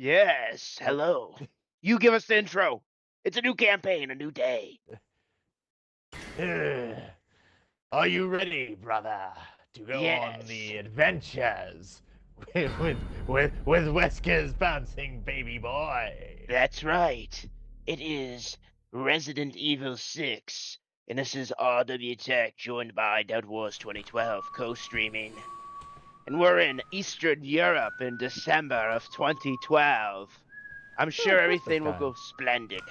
Yes, hello. You give us the intro. It's a new campaign, a new day. Are you ready, brother, to go on Yes. the adventures with Wesker's bouncing baby boy? That's right. It is Resident Evil 6, and this is RWtech, joined by Dead Wars 2012, co-streaming. And we're in Eastern Europe in December of 2012. I'm sure everything will go splendid.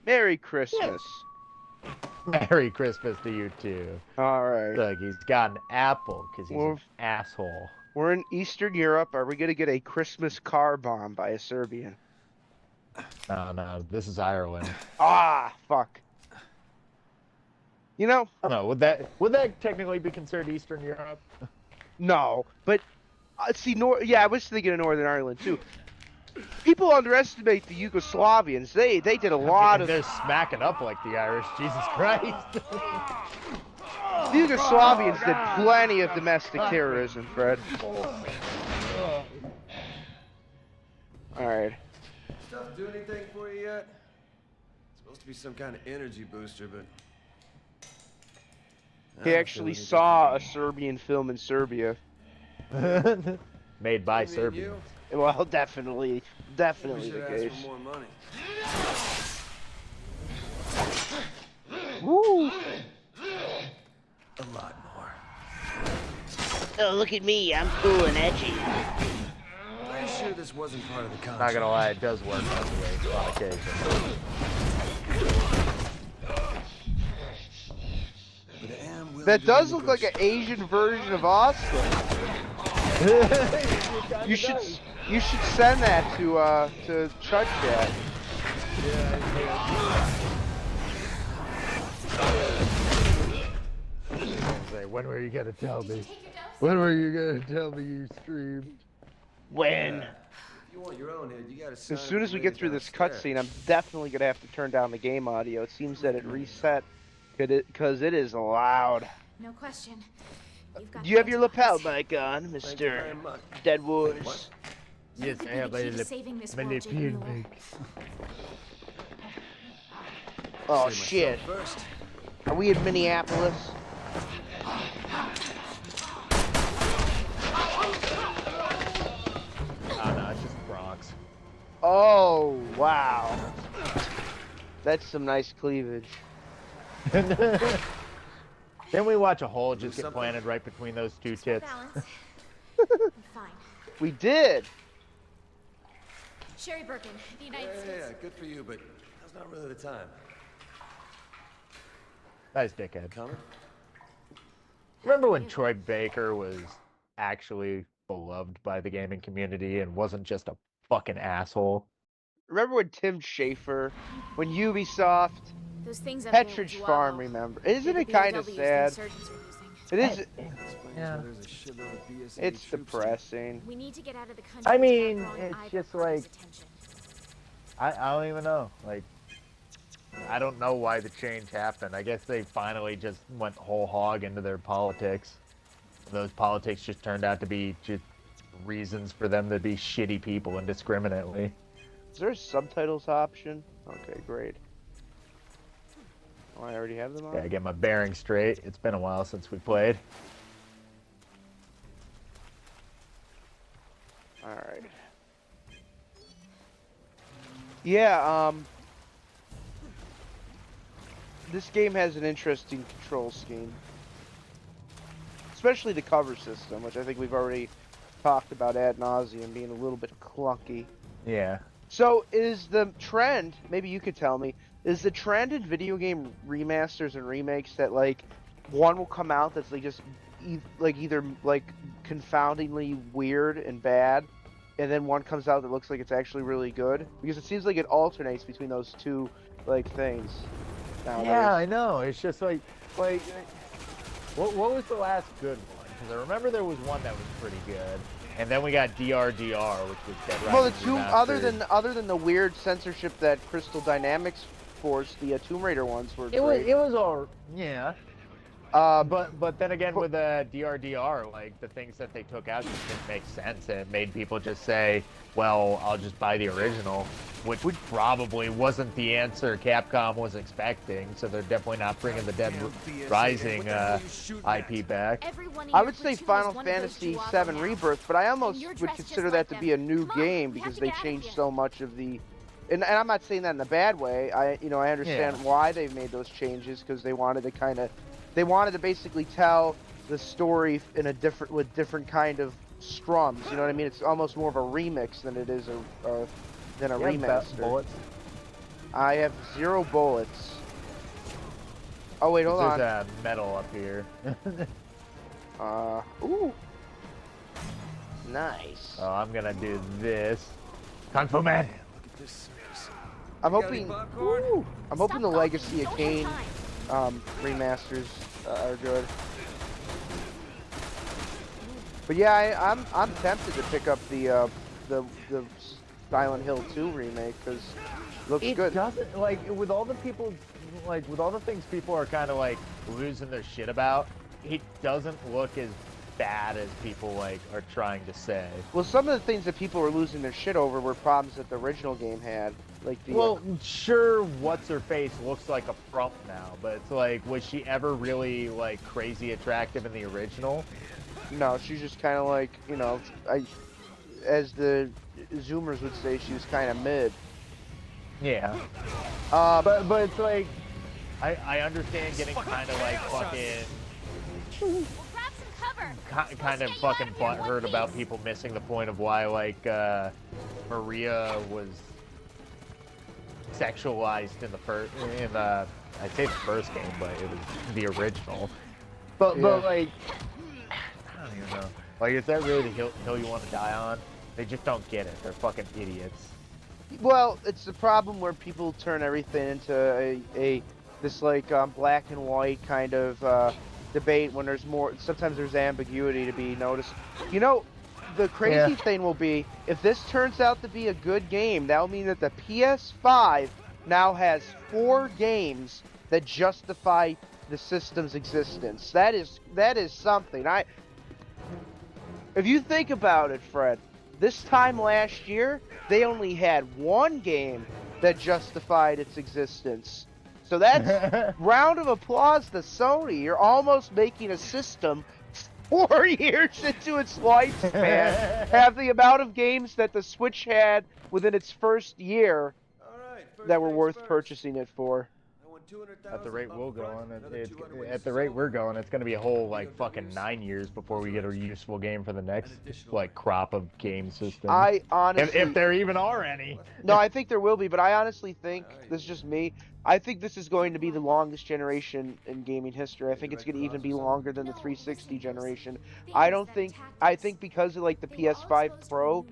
Merry Christmas. Merry Christmas to you too. All right. Look, he's got an apple because he's Well, an asshole. We're in Eastern Europe. Are we going to get a Christmas car bomb by a Serbian? No, this is Ireland. Ah, fuck. You know? I don't know. Would that technically be considered Eastern Europe? No, but see, I was thinking of Northern Ireland too. People underestimate the Yugoslavians. They did a lot of. They're smacking up like the Irish. Jesus Christ. The Yugoslavians did plenty of domestic terrorism, Fred. Alright. Stuff do anything for you yet? It's supposed to be some kind of energy booster, but... He actually saw a Serbian film in Serbia. Made by Serbians. Well, definitely the case. For more money. Woo! A lot more. Oh, look at me, I'm cool and edgy. Are you sure this wasn't part of the contract? Not gonna lie, it does work that way on occasion. That does look like an Asian version of Austin. You should send that to Chud Chat. When were you gonna tell me? When were you gonna tell me you streamed? When? If you want your own head, you gotta As sign soon up as we to get raise through this downstairs. cutscene, I'm definitely gonna have to turn down the game audio. It seems that it reset because it is loud. No question. Do you have your lapel mic on, Thank you Mr. very much. Dead Wars? Yes, I have a Oh Save shit! myself First. Are we in Minneapolis? Oh no, it's just Bronx. Oh wow! That's some nice cleavage. Then we watch a hole just get something. planted right between those two tits. Balance. I'm fine. We did. Sherry Birkin, the United Yeah, States. good for you, but now's not really the time. Nice dickhead. Coming? Remember when Troy Baker was actually beloved by the gaming community and wasn't just a fucking asshole? Remember when Tim Schafer, when Ubisoft, Those things up Petridge there, Farm, wow. remember? Isn't They're it the kind of BOWs the sad? insurgents are using. It is. Explains Yeah. why there's a shitload of BSA It's troops depressing. We need to get out of the country. I mean, without drawing it's either just party's like- attention. I don't even know. Like, I don't know why the change happened. I guess they finally just went whole hog into their politics. Those politics just turned out to be just reasons for them to be shitty people indiscriminately. Is there a subtitles option? Okay, great. Oh, I already have them on? Gotta get my bearings straight. It's been a while since we played. Alright. Yeah, this game has an interesting control scheme. Especially the cover system, which I think we've already talked about ad nauseum being a little bit clunky. Yeah. So is the trend, maybe you could tell me, is the trend in video game remasters and remakes that like one will come out that's like just either like confoundingly weird and bad, and then one comes out that looks like it's actually really good? Because it seems like it alternates between those two like things nowadays. Yeah, I know. It's just like what was the last good one? Because I remember there was one that was pretty good, and then we got DRDR, which was Dead Rising Well, the two Remastered. other than the weird censorship that Crystal Dynamics forced, the Tomb Raider ones were It was great. all yeah. But then again, with the DRDR, like the things that they took out just didn't make sense. It made people just say, "Well, I'll just buy the original," which probably wasn't the answer Capcom was expecting. So they're definitely not bringing the Dead Rising IP back. I would say Final Fantasy VII Rebirth, but I almost would consider that to be a new game because they changed so much of the. And I'm not saying that in a bad way. I understand why they made those changes because they wanted to basically tell the story in a different kind of strums. You know what I mean? It's almost more of a remix than it is than a remaster. Bullets? I have 0 bullets. Oh wait, hold on. There's a metal up here. Ooh. Nice. Oh, I'm gonna do this. Kung Fu Man. Look at this space. I'm You got hoping. any popcorn? Ooh, I'm hoping the Stop Legacy of talking, don't Kain have time. remasters are good. But yeah, I'm tempted to pick up the Silent Hill 2 remake because it looks It good. doesn't, like, with all the people, like, with all the things people are kind of, like, losing their shit about, it doesn't look as bad as people, like, are trying to say. Well, some of the things that people were losing their shit over were problems that the original game had, like the. Well, sure, what's-her-face looks like a frump now, but it's like, was she ever really, like, crazy attractive in the original? No, she's just kind of like, you know, as the Zoomers would say, she was kind of mid. Yeah. But it's like, I understand getting kind of like fucking, We'll grab some cover. kind of fucking butthurt about people missing the point of why like Maria was sexualized in the I'd say the first game, but it was the original. But like, I don't even know. Like, is that really the hill you want to die on? They just don't get it. They're fucking idiots. Well, it's the problem where people turn everything into this like black and white kind of debate when there's more. Sometimes there's ambiguity to be noticed. You know, the crazy thing will be if this turns out to be a good game, that'll mean that the PS5 now has 4 games that justify the system's existence. That is something. If you think about it, Fred, this time last year, they only had 1 game that justified its existence. So that's round of applause to Sony. You're almost making a system 4 years into its lifespan have the amount of games that the Switch had within its first year All right, first that were things worth first. purchasing it for. I want 200,000 At the rate we're upfront, going, another 200 when you at the rate sell. we're going, it's gonna be a whole like fucking 9 years before we get a useful game for the next like crop of game systems. I honestly, if there even are any. no, I think there will be, but I honestly think this is just me. I think this is going to be the longest generation in gaming history. I think it's going to even be longer than the 360 generation. I think because of like the PS5 Pro,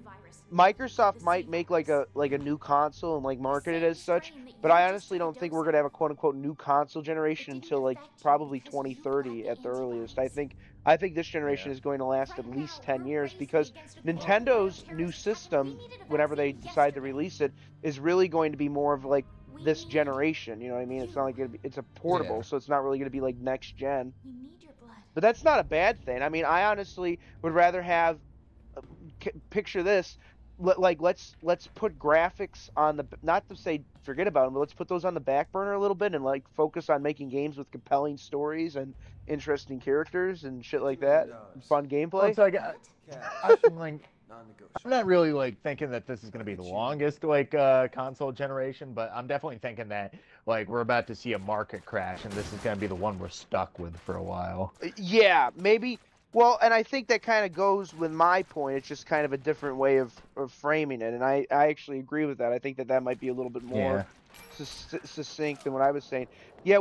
Microsoft might make like a new console and like market it as such, but I honestly don't think we're gonna have a quote unquote new console generation until like probably 2030 at the earliest. I think this generation is going to last at least 10 years because Nintendo's new system, whenever they decide to release it, is really going to be more of like this generation. You know what I mean? It's not like it's a portable, so it's not really gonna be like next gen. We need your blood. But that's not a bad thing. I mean, I honestly would rather have picture this. Let's put graphics on the, not to say forget about them, but let's put those on the back burner a little bit and like focus on making games with compelling stories and interesting characters and shit like that, and fun gameplay. Well, it's like I'm like, Non-negotiable. I'm not really like thinking that this is gonna be the longest like console generation, but I'm definitely thinking that like we're about to see a market crash, and this is gonna be the one we're stuck with for a while. Yeah, maybe. Well, and I think that kind of goes with my point. It's just kind of a different way of framing it, and I actually agree with that. I think that might be a little bit more succinct than what I was saying. Yeah,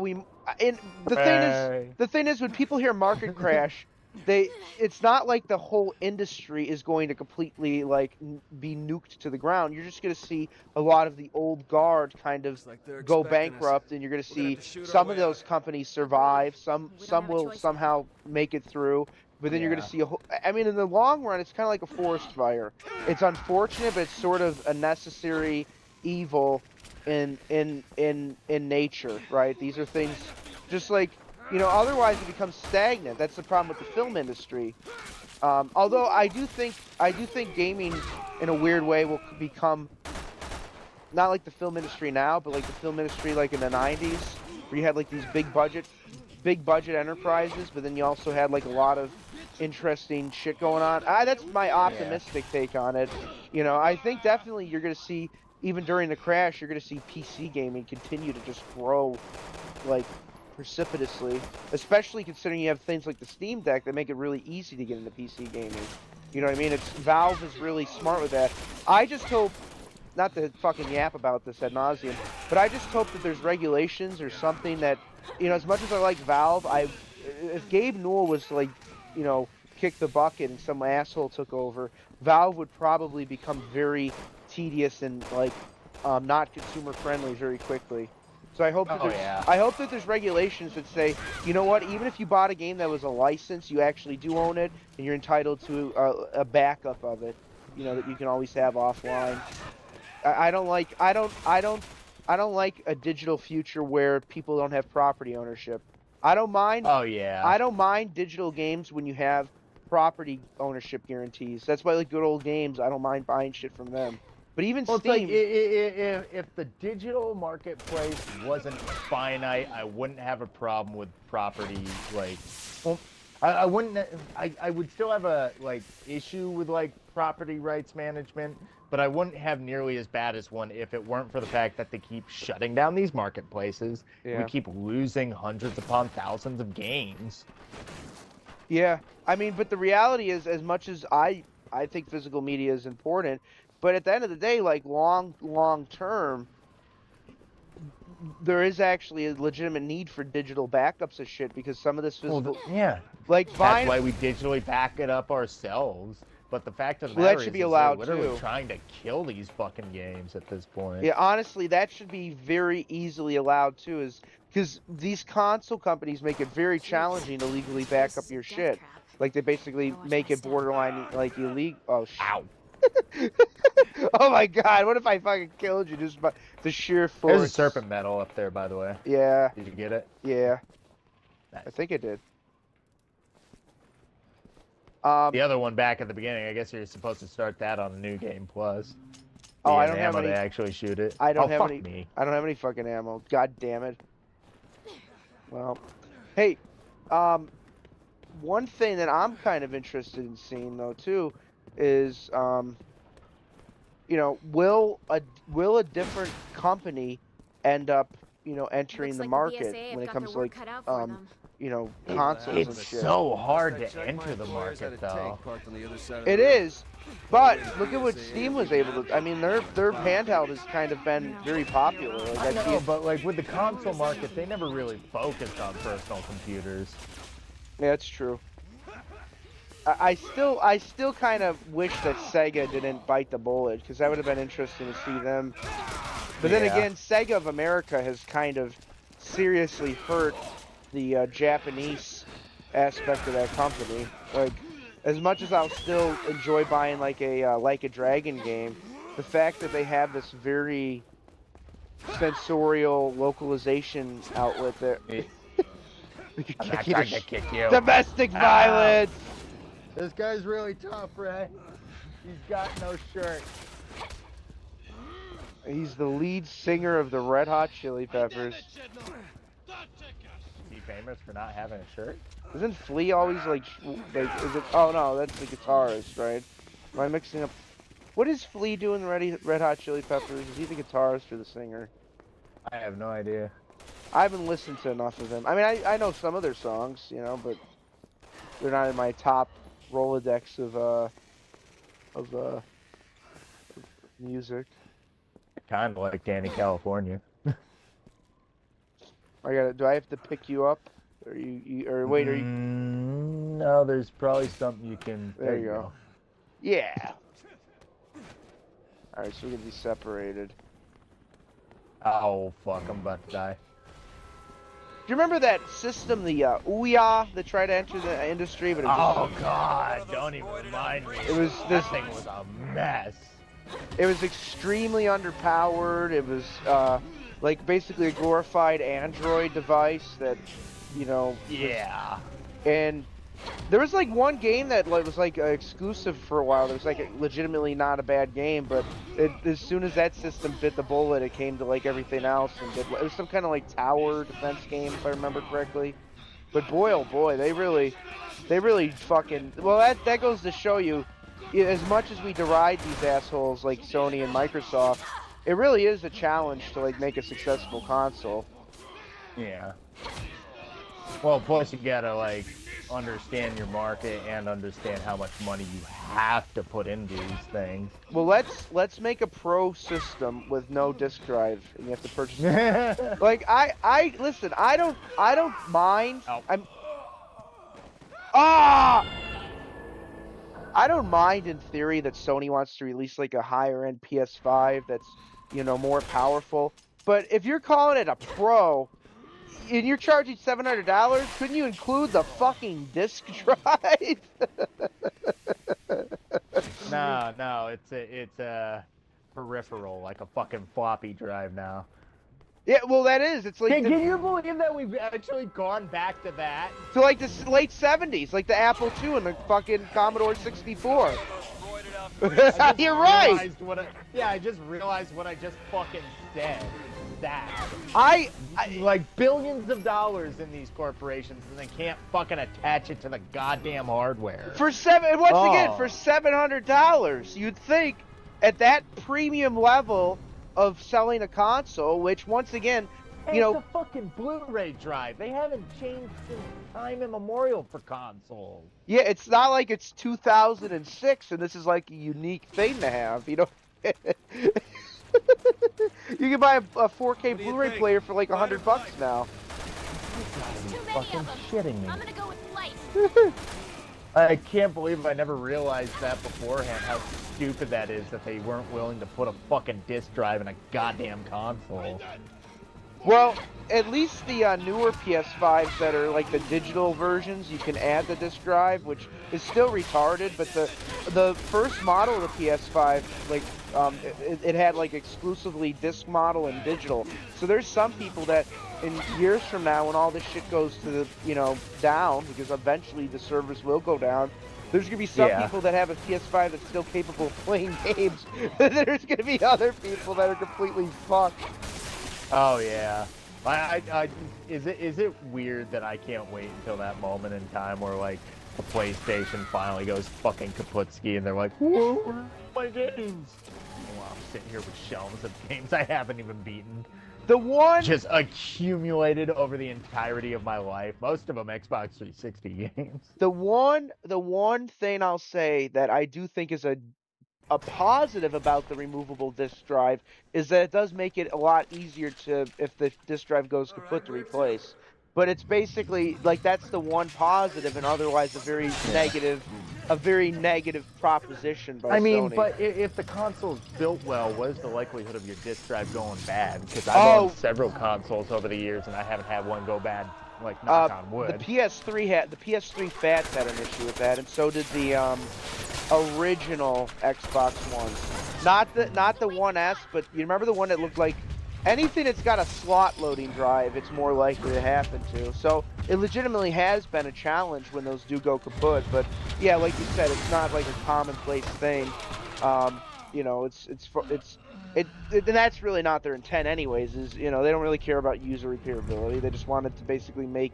and the thing is when people hear market crash, it's not like the whole industry is going to completely like be nuked to the ground. You're just going to see a lot of the old guard kind of Like they're go expecting us. bankrupt, and you're going to We're gonna see have to shoot our some of way those out. companies survive, some have a will choice. somehow make it through. But then you're going to see a whole. I mean, in the long run, it's kind of like a forest fire. It's unfortunate, but it's sort of a necessary evil in nature, right? These are things, just like You know, otherwise it becomes stagnant. That's the problem with the film industry. Although I do think gaming, in a weird way, will become not like the film industry now, but like the film industry like in the '90s, where you had like these big budget enterprises, but then you also had like a lot of interesting shit going on. That's my optimistic take on it. You know, I think definitely you're gonna see, even during the crash, you're gonna see PC gaming continue to just grow like precipitously, especially considering you have things like the Steam Deck that make it really easy to get into PC gaming. You know what I mean? Valve is really smart with that. I just hope, not to fucking yap about this ad nauseum, but I just hope that there's regulations or something that, you know, as much as I like Valve, if Gabe Newell was to, like, you know, kick the bucket and some asshole took over, Valve would probably become very tedious and like not consumer friendly very quickly. So I hope that I hope that there's regulations that say, you know what, even if you bought a game that was a license, you actually do own it, and you're entitled to a backup of it, you know, that you can always have offline. I don't like a digital future where people don't have property ownership. I don't mind. Oh yeah. I don't mind digital games when you have property ownership guarantees. That's why, like, good old games, I don't mind buying shit from them. But even Steam, it's like, if the digital marketplace wasn't finite, I wouldn't have a problem with property. Like, well, I wouldn't. I would still have a issue with like property rights management, but I wouldn't have nearly as bad as one if it weren't for the fact that they keep shutting down these marketplaces. Yeah. We keep losing hundreds upon thousands of games. Yeah, I mean, but the reality is, as much as I think physical media is important, but at the end of the day, like long term, there is actually a legitimate need for digital backups of shit, because some of this physical, like that's why we digitally back it up ourselves. But the fact of the that matter should is, be allowed they're literally too. trying to kill these fucking games at this point. Yeah, honestly, that should be very easily allowed too, is because these console companies make it very challenging to legally back up your shit. Like, they basically make it borderline like illegal. Oh shit. Ow. Oh my god, what if I fucking killed you just by the sheer force? There's a serpent medal up there, by the way. Yeah. Did you get it? Yeah. Nice. I think I did. The other one back at the beginning, I guess you're supposed to start that on the New Game Plus. Oh, I don't have ammo any. To actually shoot it. I don't have fuck any. Me. I don't have any fucking ammo. God damn it. Well, hey, one thing that I'm kind of interested in seeing though too is, you know, will a different company end up, you know, entering the market when it comes to, like, you know, consoles and shit? It's so hard to enter the market though. It is, but look at what Steam was able to. I mean, their handheld has kind of been very popular. Like, I know, but like with the console market, they never really focused on personal computers. Yeah, that's true. I still kind of wish that Sega didn't bite the bullet, because that would have been interesting to see them. But then again, Sega of America has kind of seriously hurt the Japanese aspect of that company. Like, as much as I'll still enjoy buying like a Dragon game, the fact that they have this very sensorial localization outlet there. I'm not trying to kick you. Domestic violence! This guy's really tough, Ray. He's got no shirt. He's the lead singer of the Red Hot Chili Peppers. Is he famous for not having a shirt? Isn't Flea always like is it? Oh no, that's the guitarist, right? Am I mixing up? What is Flea doing in Red Hot Chili Peppers? Is he the guitarist or the singer? I have no idea. I haven't listened to enough of them. I mean, I know some of their songs, you know, but they're not in my top Rolodex of music. Kind of like Danny California. Do I have to pick you up? Or or wait, are you? No, there's probably something you can. There you go. Yeah. All right, so we're gonna be separated. Oh fuck! I'm about to die. Do you remember that system, the Ouya, that tried to enter the industry, but it oh god, don't even remind me. It was that thing was a mess. It was extremely underpowered. It was like basically a glorified Android device that you know. Yeah. And there was like one game that was like exclusive for a while. There was like legitimately not a bad game, but as soon as that system bit the bullet, it came to like everything else, and it was some kind of like tower defense game, if I remember correctly. But boy, oh boy, they really fucking. Well, that goes to show you, as much as we deride these assholes like Sony and Microsoft, it really is a challenge to like make a successful console. Yeah. Well, plus you gotta like understand your market and understand how much money you have to put into these things. Well, let's make a pro system with no disk drive, and you have to purchase it. Like I listen, I don't mind. Oh. I don't mind in theory that Sony wants to release like a higher end PS5 that's, you know, more powerful. But if you're calling it a pro and you're charging $700, couldn't you include the fucking disk drive? No, it's a peripheral, like a fucking floppy drive now. Yeah, well, that is. It's like. Can you believe that we've actually gone back to that? To like the late 70s, like the Apple II and the fucking Commodore 64. You're right. I just realized what I just fucking said. That I like billions of dollars in these corporations, and they can't fucking attach it to the goddamn hardware. For again, for $700, you'd think at that premium level of selling a console, which once again, you know, it's a fucking Blu-ray drive. They haven't changed since time immemorial for consoles. Yeah, it's not like it's 2006 and this is like a unique thing to have, you know. You can buy a 4K Blu-ray player for like $100 now. Too many Fucking of them. shitting me. I'm gonna go with flight. I can't believe I never realized that beforehand, how stupid that is that they weren't willing to put a fucking disc drive in a goddamn console. Well, at least the newer PS5s that are like the digital versions, you can add the disc drive, which is still retarded. But the first model of the PS5, like it had like exclusively disc model and digital. So there's some people that in years from now, when all this shit goes to the down, because eventually the servers will go down. There's gonna be some people that have a PS5 that's still capable of playing games. There's gonna be other people that are completely fucked. Oh yeah. Is it weird that I can't wait until that moment in time where like the PlayStation finally goes fucking kaputski and they're like, whoa, where are my games? Well, I'm sitting here with shelves of games I haven't even beaten. The one just accumulated over the entirety of my life. Most of them Xbox 360 games. The one thing I'll say that I do think is a positive about the removable disk drive is that it does make it a lot easier to, if the disk drive goes kaput, to replace. But it's basically like that's the one positive, and otherwise a very negative proposition by Sony. But if the console's built well, what is the likelihood of your disk drive going bad? Because I've owned several consoles over the years, and I haven't had one go bad. Like knock on wood. The PS3 Fats had an issue with that, and so did the original Xbox One. Not the One S, but you remember the one that looked like anything that's got a slot loading drive, it's more likely to happen to. So it legitimately has been a challenge when those do go kaput. But yeah, like you said, it's not like a commonplace thing. You know, and that's really not their intent anyways, is, you know, they don't really care about user repairability. They just wanted to basically make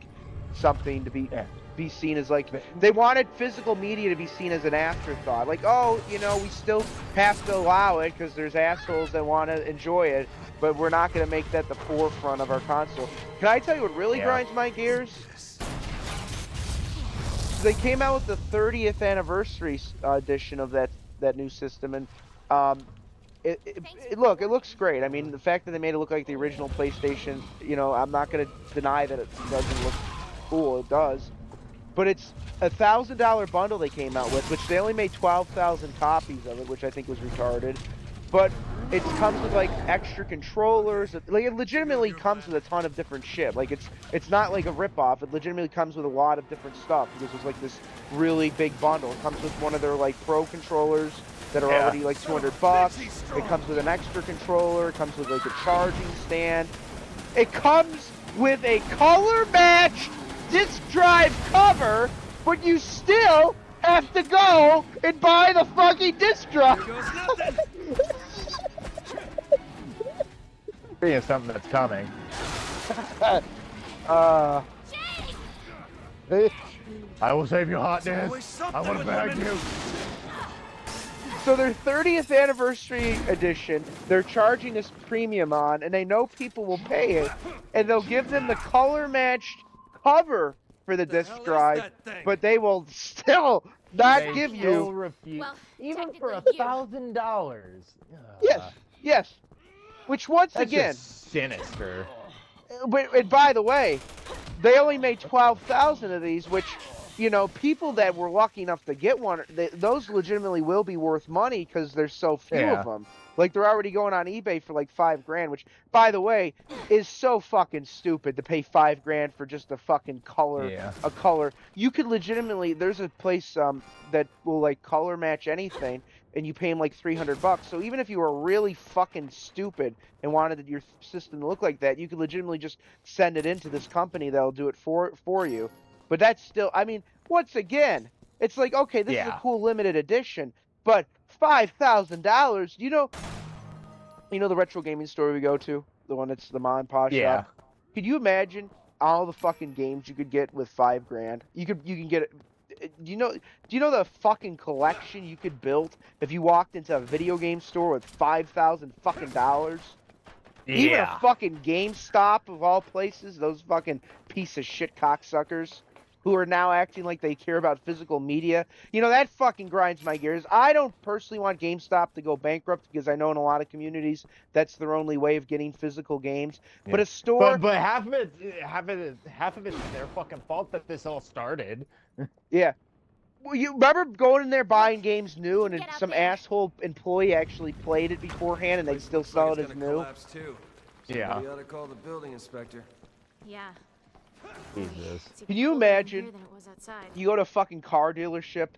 something to be seen as like, they wanted physical media to be seen as an afterthought. Like, oh, you know, we still have to allow it because there's assholes that want to enjoy it, but we're not going to make that the forefront of our console. Can I tell you what really grinds my gears? They came out with the 30th anniversary edition of that new system, and it looks great. I mean, the fact that they made it look like the original PlayStation, you know, I'm not going to deny that it doesn't look cool. It does. But it's a $1,000 bundle they came out with, which they only made 12,000 copies of it, which I think was retarded. But it comes with like extra controllers. Like, it legitimately comes with a ton of different shit. Like, it's not like a ripoff. It legitimately comes with a lot of different stuff because it's like this really big bundle. It comes with one of their like pro controllers that are already like $200. It comes with an extra controller. It comes with like a charging stand. It comes with a color matched disc drive cover, but you still have to go and buy the fucking disc drive. Here goes nothing. Speaking of something that's coming. I will save you, hotness. Always I something want to with bag women. you. So their 30th anniversary edition, they're charging this premium on, and they know people will pay it, and they'll give them the color-matched cover for the The hell disc is drive, that thing? but they will still not They give still you. refuse, Well, even for technically you. $1,000. Yes. Which once That's again, just sinister. and by the way, they only made 12,000 of these, which, you know, people that were lucky enough to get one, those legitimately will be worth money because there's so few Yeah. of them. Like, they're already going on eBay for like $5,000, which, by the way, is so fucking stupid to pay $5,000 for just a fucking color. Yeah. A color. You could legitimately, there's a place that will like color match anything, and you pay them like $300. So even if you were really fucking stupid and wanted your system to look like that, you could legitimately just send it into this company that'll do it for you. But that's still, I mean, once again, it's like, okay, this is a cool limited edition, but $5,000. You know the retro gaming store we go to, the one that's the mom and pop Yeah. shop. Could you imagine all the fucking games you could get with $5,000? You can get it. Do you know the fucking collection you could build if you walked into a video game store with $5,000 fucking dollars? Even a fucking GameStop of all places, those fucking piece of shit cocksuckers who are now acting like they care about physical media. You know, that fucking grinds my gears. I don't personally want GameStop to go bankrupt because I know in a lot of communities that's their only way of getting physical games. Yeah. But a store, But half of it's their fucking fault that this all started. yeah. Well, you remember going in there buying games new, and Get out some there. asshole employee actually played it beforehand, and they still Looks sell like it it's as gonna new. collapse too. Yeah. Somebody ought to call the building inspector. Yeah. Jesus. It's even Can you colder in imagine? here than it was outside. You go to a fucking car dealership,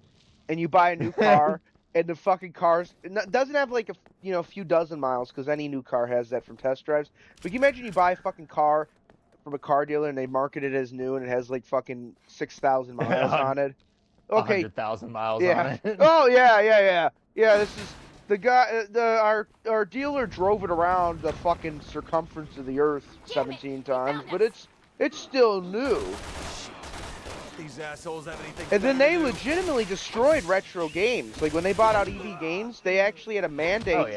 and you buy a new car, and the fucking car's doesn't have like a few dozen miles, because any new car has that from test drives. But can you imagine you buy a fucking car from a car dealer and they market it as new and it has like fucking 6,000 miles on it? Okay. 100,000 miles Yeah. on it. Oh yeah. Yeah, this is the guy. Our dealer drove it around the fucking circumference of the Earth Damn it, 17 they times, found but us. it's still new. These assholes have anything. And then better they to do? legitimately destroyed retro games. Like when they bought out EB Games, they actually had a mandate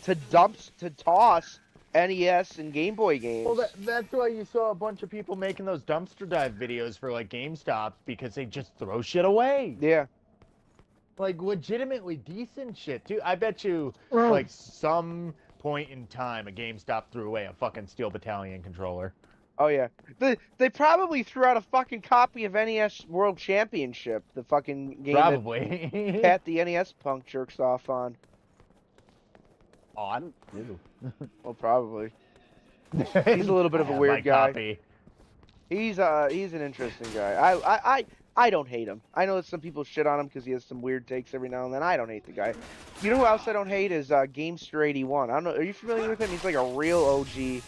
to toss NES and Game Boy games. Well, that's why you saw a bunch of people making those dumpster dive videos for like GameStop, because they just throw shit away. Yeah. Like legitimately decent shit too. I bet you, like some point in time, a GameStop threw away a fucking Steel Battalion controller. Oh yeah. They probably threw out a fucking copy of NES World Championship, the fucking game Probably. that Pat the NES punk jerks off on. On. Well, probably. He's a little bit of a weird guy. Copy. He's an interesting guy. I don't hate him. I know that some people shit on him because he has some weird takes every now and then. I don't hate the guy. You know who else I don't hate is Gamester81. I don't know. Are you familiar with him? He's like a real OG.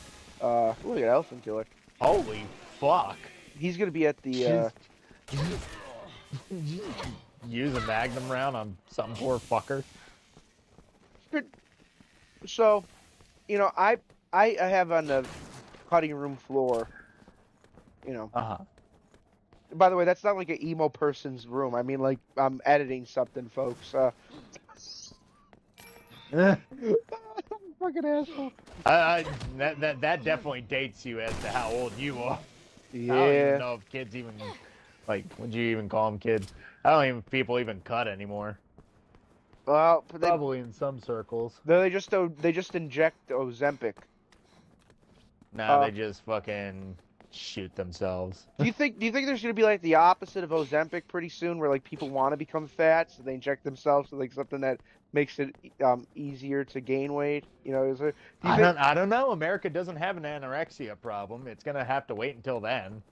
Look at Elephant Killer. Holy fuck. He's gonna be at the. Use a Magnum round on some poor fucker. So, you know, I have on the cutting room floor. You know. Uh-huh. By the way, that's not like an emo person's room. I mean, like, I'm editing something, folks. Fucking asshole. That definitely dates you as to how old you are. Yeah. I don't even know if kids even, like, would you even call them kids? I don't even, people even cut anymore. Well, Probably in some circles. they just inject Ozempic. No, they just fucking shoot themselves. Do you think there's gonna be like the opposite of Ozempic pretty soon, where like people want to become fat, so they inject themselves with like something that makes it easier to gain weight? You know, is there? I don't know. America doesn't have an anorexia problem. It's gonna have to wait until then.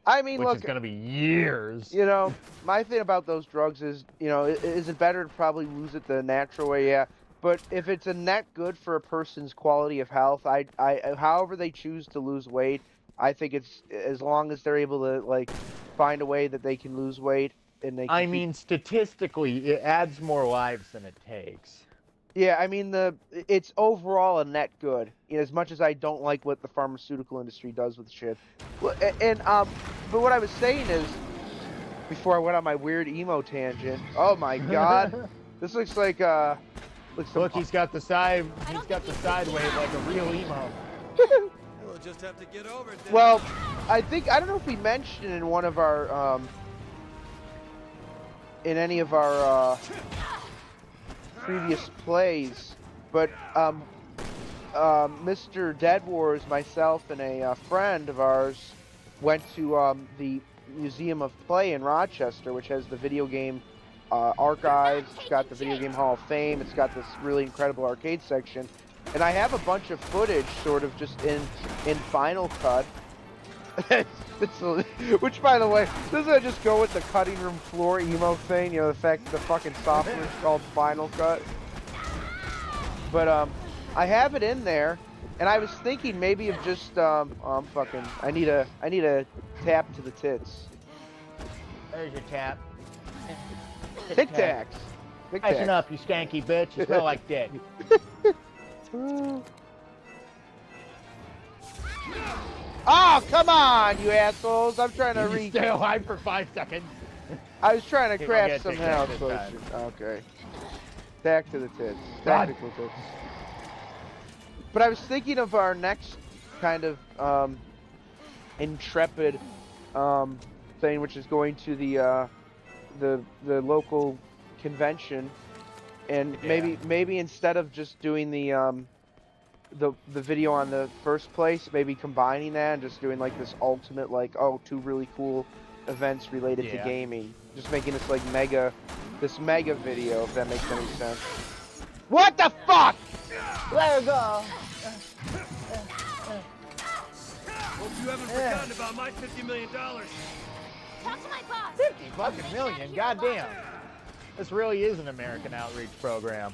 I mean, which look, is gonna be years. You know, my thing about those drugs is, you know, is it better to probably lose it the natural way? Yeah. But if it's a net good for a person's quality of health, I however they choose to lose weight, I think it's as long as they're able to like find a way that they can lose weight and they. Can I mean, statistically, it adds more lives than it takes. Yeah, I mean it's overall a net good. You know, as much as I don't like what the pharmaceutical industry does with shit. But what I was saying is, before I went on my weird emo tangent. Oh my god, this looks like Look, he's got the side wave like a real emo. We'll just have to get over it. Well, I don't know if we mentioned in one of our in any of our previous plays, but Mr. Dead Wars, myself, and a friend of ours went to the Museum of Play in Rochester, which has the video game archives. It's got the Video Game Hall of Fame. It's got this really incredible arcade section, and I have a bunch of footage, sort of just in Final Cut. Which, by the way, doesn't it just go with the cutting room floor emo thing? You know, the fact that the fucking software is called Final Cut. But I have it in there, and I was thinking maybe of just I need a tap to the tits. There's your tap. Tic Tacs. Listen up, you skanky bitch. You smell like dick. Oh, come on, you assholes! I'm trying to reach. Stay alive for 5 seconds. I was trying to craft some Tic Tac house this potion. time. Okay. Back to the tits. God. Technical tits. But I was thinking of our next kind of intrepid thing, which is going to the local convention, and maybe instead of just doing the video on the first place, maybe combining that and just doing like this ultimate, like, oh, 2 really cool events related to gaming, just making this like mega video, if that makes any sense. What the fuck? Let her go. Hope you haven't forgotten about my $50 million. Talk to my boss. 50 fucking million, goddamn. This really is an American outreach program.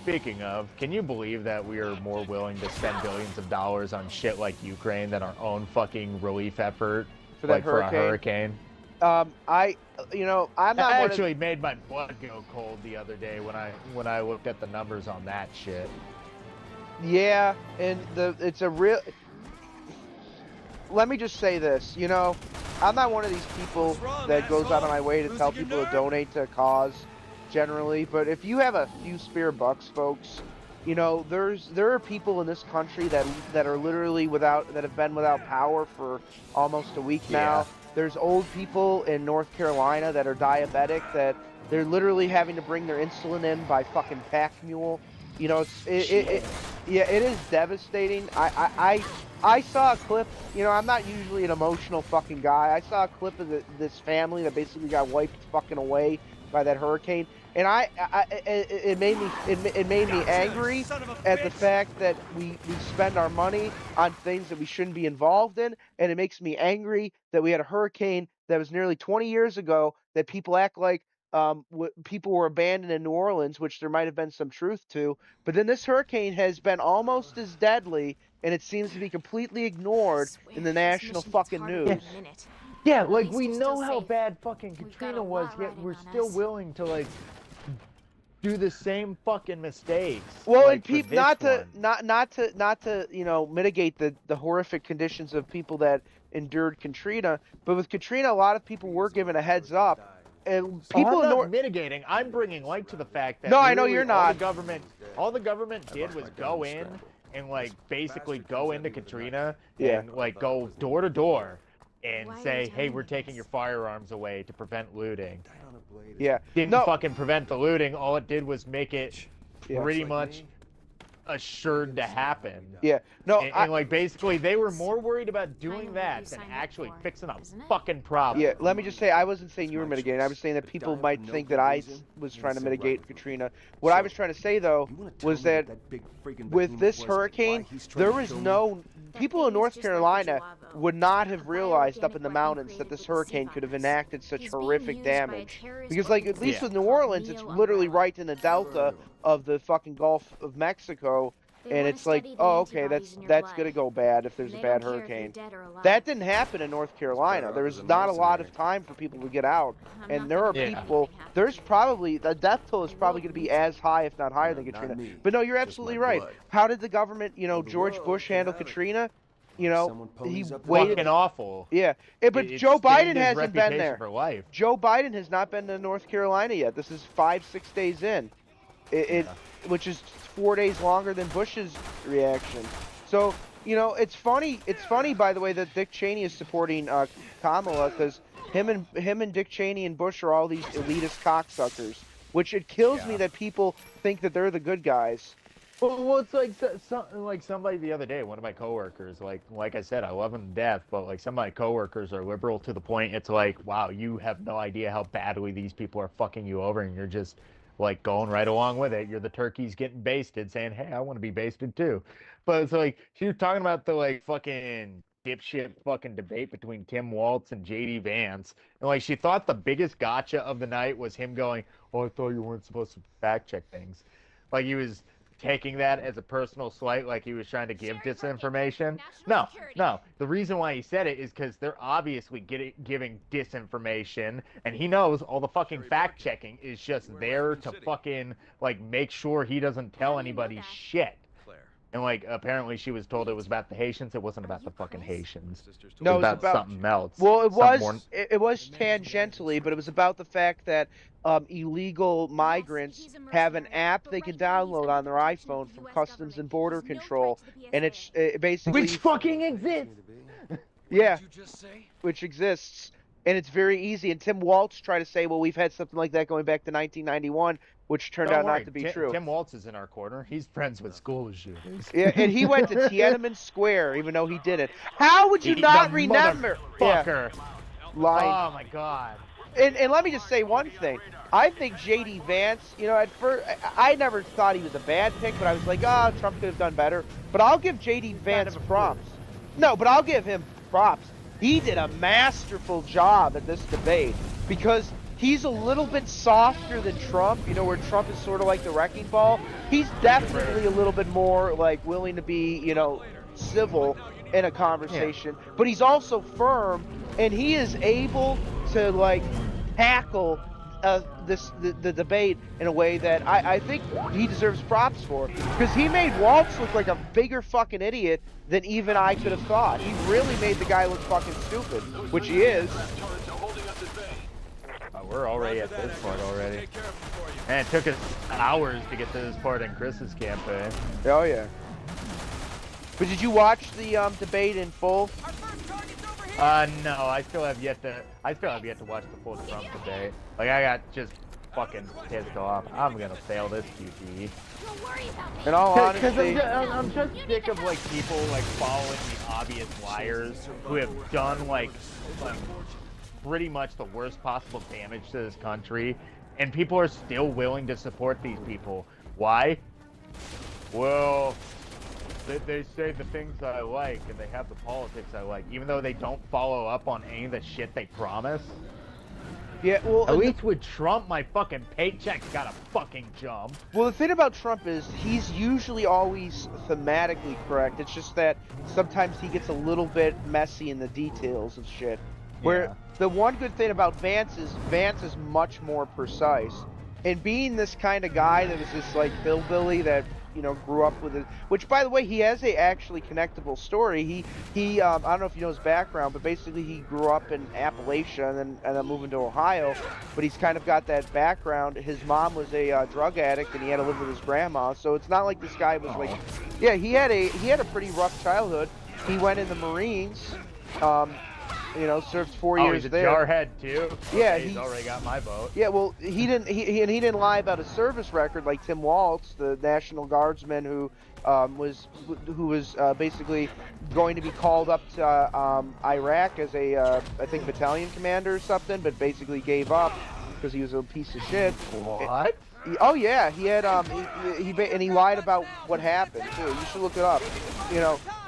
Speaking of, can you believe that we are more willing to spend billions of dollars on shit like Ukraine than our own fucking relief effort For that like for a hurricane? I'm not That actually made my blood go cold the other day when I looked at the numbers on that shit. Yeah, and it's a real. Let me just say this, you know, I'm not one of these people that goes out of my way to tell people to donate to a cause, generally. But if you have a few spare bucks, folks, you know, there are people in this country that are literally that have been without power for almost a week now. There's old people in North Carolina that are diabetic that they're literally having to bring their insulin in by fucking pack mule. You know, it is devastating. I saw a clip. You know, I'm not usually an emotional fucking guy. I saw a clip of this family that basically got wiped fucking away by that hurricane, and it made me angry at the fact that we spend our money on things that we shouldn't be involved in, and it makes me angry that we had a hurricane that was nearly 20 years ago that people act like people were abandoned in New Orleans, which there might have been some truth to, but then this hurricane has been almost as deadly, and it seems to be completely ignored in the national fucking news. Yeah, like we know how bad fucking Katrina was, yet we're still willing to like do the same fucking mistakes. Well, like, and not to you know, mitigate the horrific conditions of people that endured Katrina, but with Katrina, a lot of people were given a heads up. And people I'm not mitigating. I'm bringing light to the fact that I know you're not. All the government did was go in and like basically go into Katrina and like go door to door and say, hey, we're taking your firearms away to prevent looting. Yeah. Didn't fucking prevent the looting. All it did was make it pretty much assured to happen. Yeah. No, and like basically they were more worried about doing that than actually fixing a fucking problem. Yeah, let me just say, I wasn't saying you were mitigating. I was saying that people might think that I was trying to mitigate Katrina. What I was trying to say, though, was that with this hurricane, there was people in North Carolina would not have realized up in the mountains that this hurricane could have enacted such horrific damage. Because, like, at least with New Orleans, it's literally right in the delta of the fucking Gulf of Mexico, and it's like, oh, okay, that's gonna go bad if there's a bad hurricane. That didn't happen in North Carolina. There was not a lot of time for people to get out, and there are people. There's probably the death toll is probably going to be as high, if not higher, than Katrina. But no, you're absolutely right. How did the government, George Bush handle Katrina? He waited. Fucking awful. Yeah, but Joe Biden hasn't been there. For life. Joe Biden has not been to North Carolina yet. This is 5-6 days in, which is 4 days longer than Bush's reaction. So it's funny. It's funny, by the way, that Dick Cheney is supporting Kamala, because him and Dick Cheney and Bush are all these elitist cocksuckers. Which it kills me that people think that they're the good guys. Well, it's like somebody the other day, one of my coworkers, like I said, I love them to death, but like some of my coworkers are liberal to the point it's like, wow, you have no idea how badly these people are fucking you over, and you're just like going right along with it. You're the turkeys getting basted, saying, hey, I want to be basted too. But it's like she was talking about the like fucking dipshit fucking debate between Tim Waltz and JD Vance, and like she thought the biggest gotcha of the night was him going, oh, I thought you weren't supposed to fact check things. Like he was taking that as a personal slight, like he was trying to give disinformation. No. The reason why he said it is because they're obviously giving disinformation, and he knows all the fucking fact checking is just there to fucking like make sure he doesn't tell anybody shit. And like apparently she was told it was about the Haitians. It wasn't about the fucking Haitians. No, it was about something else. Well, it was tangentially, but it was about the fact that illegal migrants have an app they can download on their iPhone from Customs and Border Control, and it basically which fucking exists. Yeah, which exists, and it's very easy. And Tim Waltz tried to say, well, we've had something like that going back to 1991. Which turned out not to be true. Tim Waltz is in our corner. He's friends with school shooters. Yeah, and he went to Tiananmen Square, even though he did it. How would you not remember? Fucker. Yeah. Lying. Oh my god. And let me just say one thing. I think J.D. Vance, at first, I never thought he was a bad pick, but I was like, Trump could have done better. But I'll give J.D. Vance props. No, but I'll give him props. He did a masterful job at this debate, because he's a little bit softer than Trump, where Trump is sort of like the wrecking ball. He's definitely a little bit more like willing to be, civil in a conversation, but he's also firm, and he is able to like tackle the debate in a way that I think he deserves props for, because he made Waltz look like a bigger fucking idiot than even I could have thought. He really made the guy look fucking stupid, which he is. We're already at this part already. And it took us hours to get to this part in Chris's campaign. Oh yeah. But did you watch the debate in full? No, I still have yet to watch the full Trump debate. Like I got just fucking pissed off. I'm gonna fail this QT. In all honesty, because I'm just sick of like people like following the obvious liars who have done like pretty much the worst possible damage to this country, and people are still willing to support these people. Why? Well, they say the things I like, and they have the politics I like, even though they don't follow up on any of the shit they promise. Yeah, well, at least with Trump, my fucking paycheck's gotta fucking jump. Well, the thing about Trump is he's usually always thematically correct. It's just that sometimes he gets a little bit messy in the details of shit. Where the one good thing about Vance is much more precise. And being this kind of guy that was this like hillbilly that grew up with it, which by the way he has a actually connectable story. He I don't know if you know his background, but basically he grew up in Appalachia and then moving to Ohio. But he's kind of got that background. His mom was a drug addict, and he had to live with his grandma. So it's not like this guy was like, yeah, he had a pretty rough childhood. He went in the Marines. Served 4 years he's a there. jarhead too. Yeah, he's already got my vote. Yeah, well, he didn't lie about his service record like Tim Waltz, the National Guardsman who was basically going to be called up to Iraq as a I think battalion commander or something, but basically gave up because he was a piece of shit. What? Oh yeah, he had he lied about what happened too. You should look it up.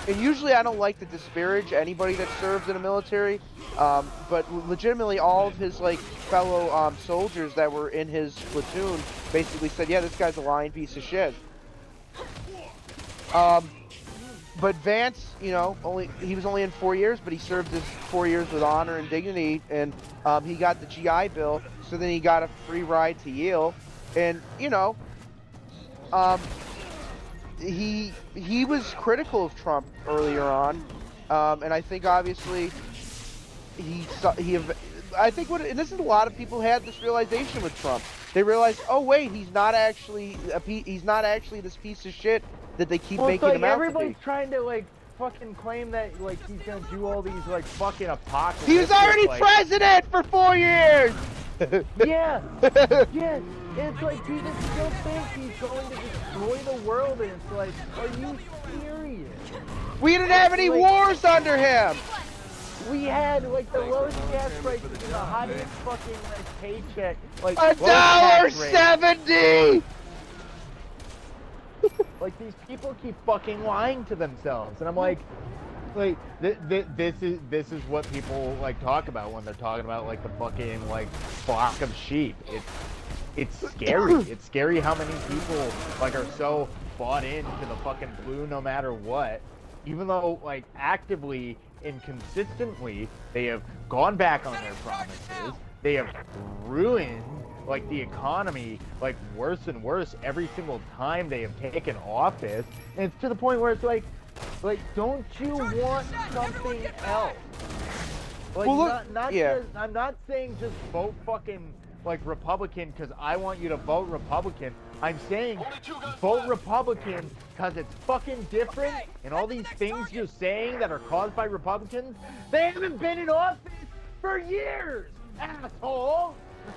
And usually I don't like to disparage anybody that served in the military, but legitimately all of his like fellow soldiers that were in his platoon basically said, yeah, this guy's a lying piece of shit. But Vance, you know, he was only in 4 years, but he served his 4 years with honor and dignity, and he got the GI Bill, so then he got a free ride to Yale, and you know, he was critical of Trump earlier on, and I think obviously I think and this is a lot of people had this realization with Trump. They realized, oh wait, he's not actually this piece of shit that they keep making him out to be. Everybody's trying to like fucking claim that like he's gonna do all these like fucking apocalypse. He was already president for 4 years. Yeah, yeah. It's like people still think he's going to destroy the world, and it's like, are you serious? We didn't have any wars under him. We had like the lowest gas prices and the highest fucking like paycheck, like $1.70. Like these people keep fucking lying to themselves, and I'm like this is what people like talk about when they're talking about like the fucking like flock of sheep. It's scary. It's scary how many people like are so bought into the fucking blue no matter what, even though like actively and consistently they have gone back on their promises. They have ruined like the economy like worse and worse every single time they have taken office, and it's to the point where it's like don't you want something else? Like, well, look, I'm not saying just vote fucking like Republican because I want you to vote Republican. I'm saying vote Republican because it's fucking different, and all these things you're saying that are caused by Republicans, they haven't been in office for years, asshole!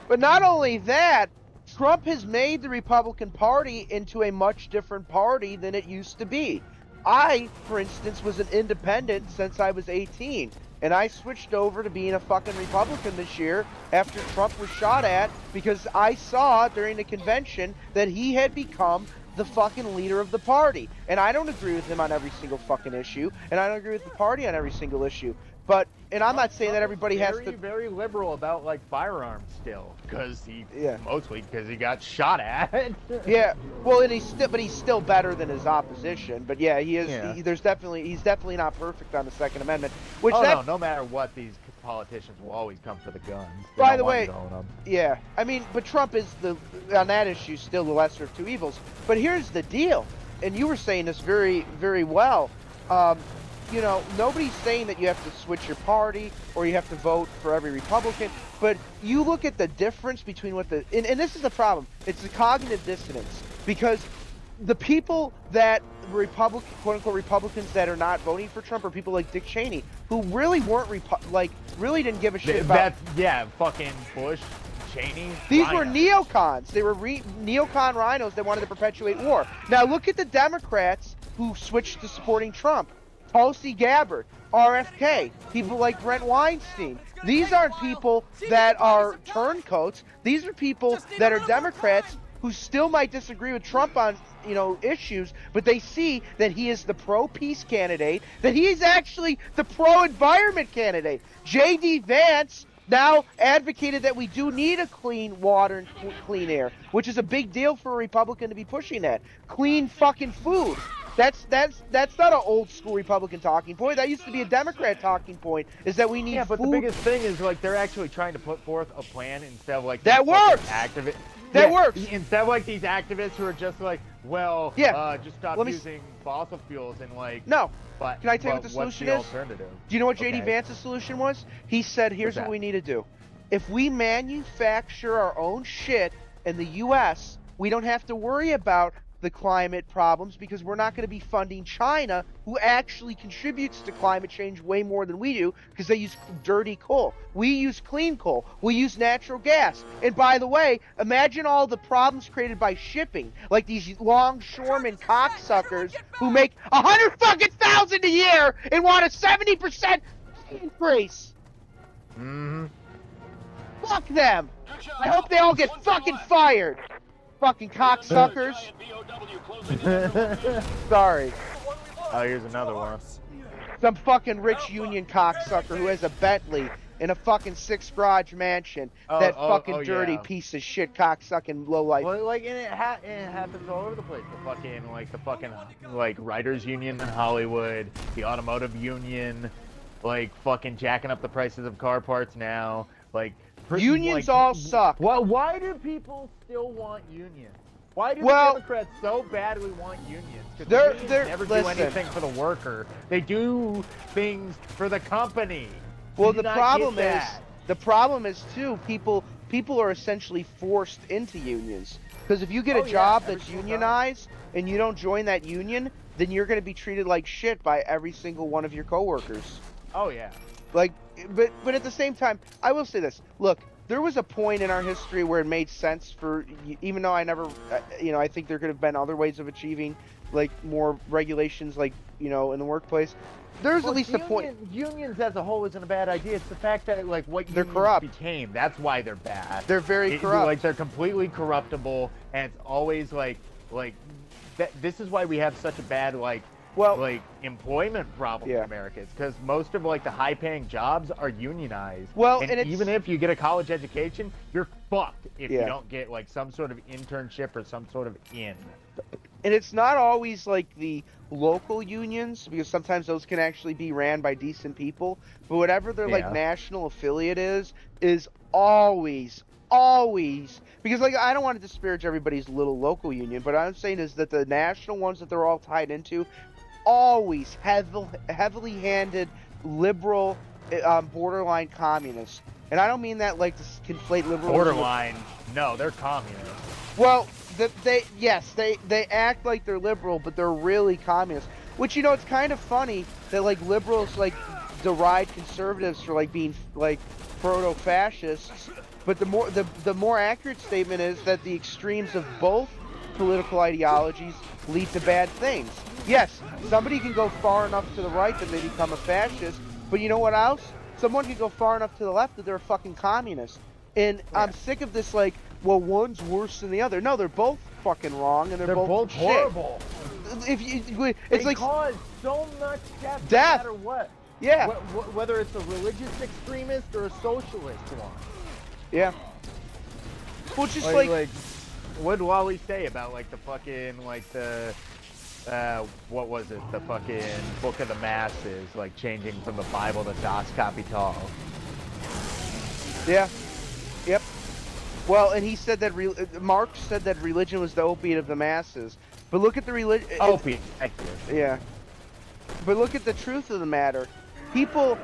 But not only that, Trump has made the Republican Party into a much different party than it used to be. I, for instance, was an independent since I was 18, and I switched over to being a fucking Republican this year after Trump was shot at because I saw during the convention that he had become the fucking leader of the party. And I don't agree with him on every single fucking issue, and I don't agree with the party on every single issue. But, and I'm not saying that everybody has to... very liberal about, like, firearms still, mostly because he got shot at. Yeah, well, and he's still better than his opposition. But yeah, he is. Yeah. He's definitely not perfect on the Second Amendment. Which no matter what, these politicians will always come for the guns. By the way, yeah, I mean, but Trump is on that issue still the lesser of two evils. But here's the deal, and you were saying this very, very well. You know, nobody's saying that you have to switch your party or you have to vote for every Republican, but you look at the difference between what and this is the problem. It's the cognitive dissonance, because the people that quote-unquote Republicans that are not voting for Trump are people like Dick Cheney, who really weren't really didn't give a shit about... fucking Bush, Cheney, These rhinos. were neocons. They were neocon rhinos that wanted to perpetuate war. Now look at the Democrats who switched to supporting Trump. Tulsi Gabbard, RFK, people like Brent Weinstein. These aren't people that are turncoats. These are people that are Democrats who still might disagree with Trump on, you know, issues, but they see that he is the pro-peace candidate, that he's actually the pro-environment candidate. J.D. Vance now advocated that we do need a clean water and clean air, which is a big deal for a Republican to be pushing that. Clean fucking food. That's not an old school Republican talking point. That used to be a Democrat talking point. Is that we need food. But the biggest thing is like they're actually trying to put forth a plan instead of like that works. That works. Instead of like these activists who are just like, well, just stop using fossil fuels and like. No. But can I tell you what the solution is? Do you know what J.D. Vance's solution was? He said, "Here's what we need to do. If we manufacture our own shit in the U.S., we don't have to worry about the climate problems because we're not going to be funding China, who actually contributes to climate change way more than we do because they use dirty coal. We use clean coal. We use natural gas. And by the way, imagine all the problems created by shipping, like these longshoremen cocksuckers who make $100,000 a year and want a 70% increase. Mm-hmm. Fuck them. I hope they all get fucking fired. Fucking cocksuckers. Sorry. Oh, here's another one. Some fucking rich union cocksucker who has a Bentley in a fucking 6 garage mansion. Oh, That fucking dirty yeah. piece of shit, cocksucking lowlife. Well, like, and it happens all over the place. The fucking like writers union in Hollywood, the automotive union, like fucking jacking up the prices of car parts now. Like Unions like, all suck. Why do people still want unions? Why do the Democrats so badly want unions? Because unions never do anything for the worker. They do things for the company. Well, the problem is too, people are essentially forced into unions. Because if you get a job that's unionized and you don't join that union, then you're going to be treated like shit by every single one of your coworkers. Oh yeah. Like, but at the same time, I will say this. Look, there was a point in our history where it made sense for, even though I never, I think there could have been other ways of achieving, like, more regulations, like, in the workplace. There's at least a point. Unions as a whole isn't a bad idea. It's the fact that, like, what they're unions corrupt. became. That's why they're bad. They're very corrupt. Like, they're completely corruptible, and it's always this is why we have such a bad, employment problem in America. It's because most of, the high-paying jobs are unionized. Well, and even if you get a college education, you're fucked if you don't get, some sort of internship or some sort of in. And it's not always, the local unions, because sometimes those can actually be ran by decent people. But whatever their, national affiliate is always... Because, I don't want to disparage everybody's little local union, but what I'm saying is that the national ones that they're all tied into always heavily handed liberal, borderline communists. And I don't mean that, to conflate liberalism. Borderline? No, they're communists. Well, they act like they're liberal, but they're really communist. Which, it's kind of funny that, liberals, deride conservatives for, being, proto-fascists. But the more accurate statement is that the extremes of both political ideologies lead to bad things. Yes, somebody can go far enough to the right that they become a fascist, but you know what else? Someone can go far enough to the left that they're a fucking communist. And I'm sick of this, one's worse than the other. No, they're both fucking wrong, and they're both horrible. They cause so much death, no matter what. Yeah. Whether it's a religious extremist or a socialist one. Yeah. Well, just what did Wally say about the fucking what was it? The fucking Book of the Masses, changing from the Bible to Das Kapital. Yeah. Yep. Well, and he said that Marx said that religion was the opiate of the masses. But look at the religion. Opiate. Yeah. But look at the truth of the matter. People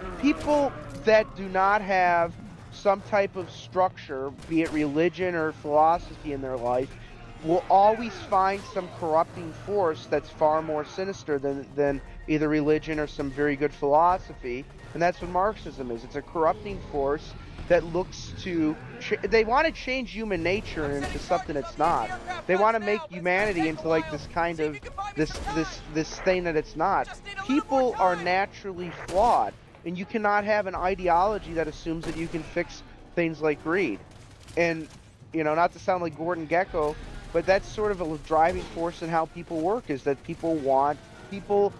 that do not have some type of structure, be it religion or philosophy in their life, will always find some corrupting force that's far more sinister than either religion or some very good philosophy. And that's what Marxism is. It's a corrupting force that looks to... they want to change human nature into something it's not. They want to make humanity into this kind of... this thing that it's not. People are naturally flawed. And you cannot have an ideology that assumes that you can fix things like greed. And, not to sound like Gordon Gekko, but that's sort of a driving force in how people work, is that people want people.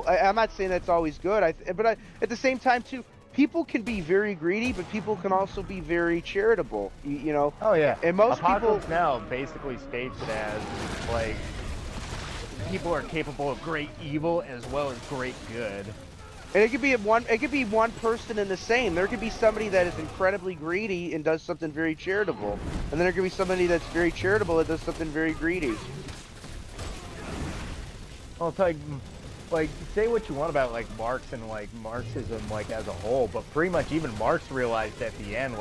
I'm not saying that's always good, but at the same time too, people can be very greedy, but people can also be very charitable. Oh yeah. And most Apocalypse people Now basically states it as people are capable of great evil as well as great good. And it could be one person in the same. There could be somebody that is incredibly greedy and does something very charitable. And then there could be somebody that's very charitable that does something very greedy. Well, it's say what you want about Marx and Marxism as a whole, but pretty much even Marx realized at the end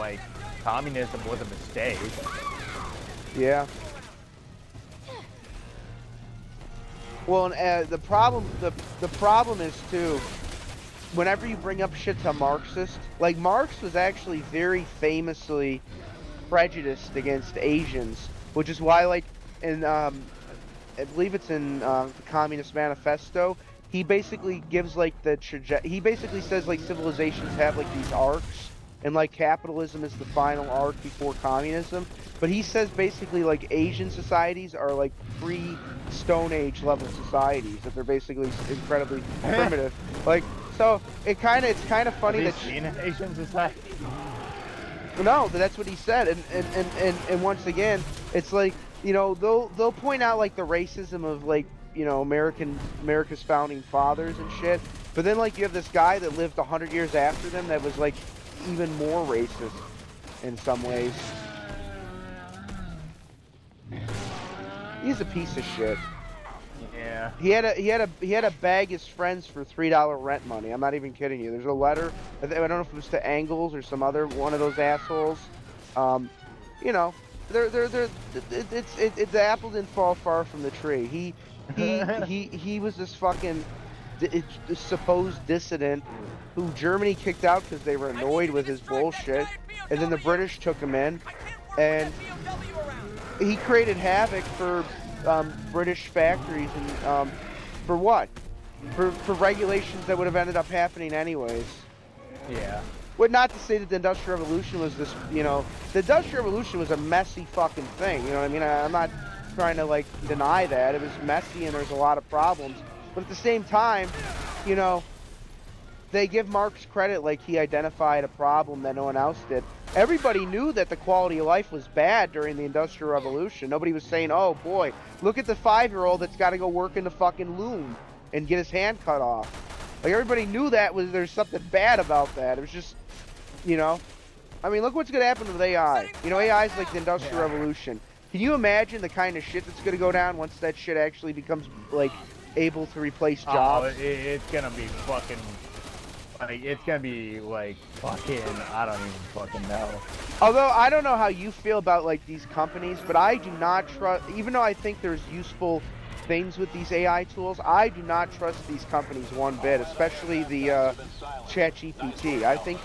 communism was a mistake. Yeah. Well, and the problem is too, whenever you bring up shit to Marxist, Marx was actually very famously prejudiced against Asians, which is why, in I believe it's in the Communist Manifesto, he basically gives he basically says civilizations have these arcs, and capitalism is the final arc before communism. But he says basically Asian societies are pre-Stone Age level societies, that they're basically incredibly primitive. So it's kind of funny Have that you seen Asian society? no, that's what he said, and once again, it's like, you know, they'll point out like the racism of like, you know, America's founding fathers and shit, but then like you have this guy that lived 100 years after them that was like even more racist in some ways. He's a piece of shit. Yeah. He had to beg his friends for $3 rent money. I'm not even kidding you. There's a letter. I don't know if it was to Angles or some other one of those assholes. You know, it's the apple didn't fall far from the tree. He was this fucking supposed dissident who Germany kicked out because they were annoyed with his bullshit, and then the British took him in, and he created havoc for British factories, and for what? For regulations that would have ended up happening anyways. Yeah. Well, not to say that the Industrial Revolution was this, you know, the Industrial Revolution was a messy fucking thing, you know what I mean? I'm not trying to, like, deny that. It was messy and there's a lot of problems. But at the same time, you know, they give Marx credit like he identified a problem that no one else did. Everybody knew that the quality of life was bad during the Industrial Revolution. Nobody was saying, oh boy, look at the 5-year-old that's got to go work in the fucking loom and get his hand cut off. Like, everybody knew that there's something bad about that. It was just, you know, I mean, look what's going to happen with AI. You know, AI is like the Industrial Revolution. Can you imagine the kind of shit that's going to go down once that shit actually becomes, like, able to replace jobs? Oh, it's going to be fucking... Like, it's gonna be like fucking, I don't even fucking know. Although I don't know how you feel about like these companies, but I do not trust, even though I think there's useful things with these AI tools, I do not trust these companies one bit, especially the ChatGPT. I think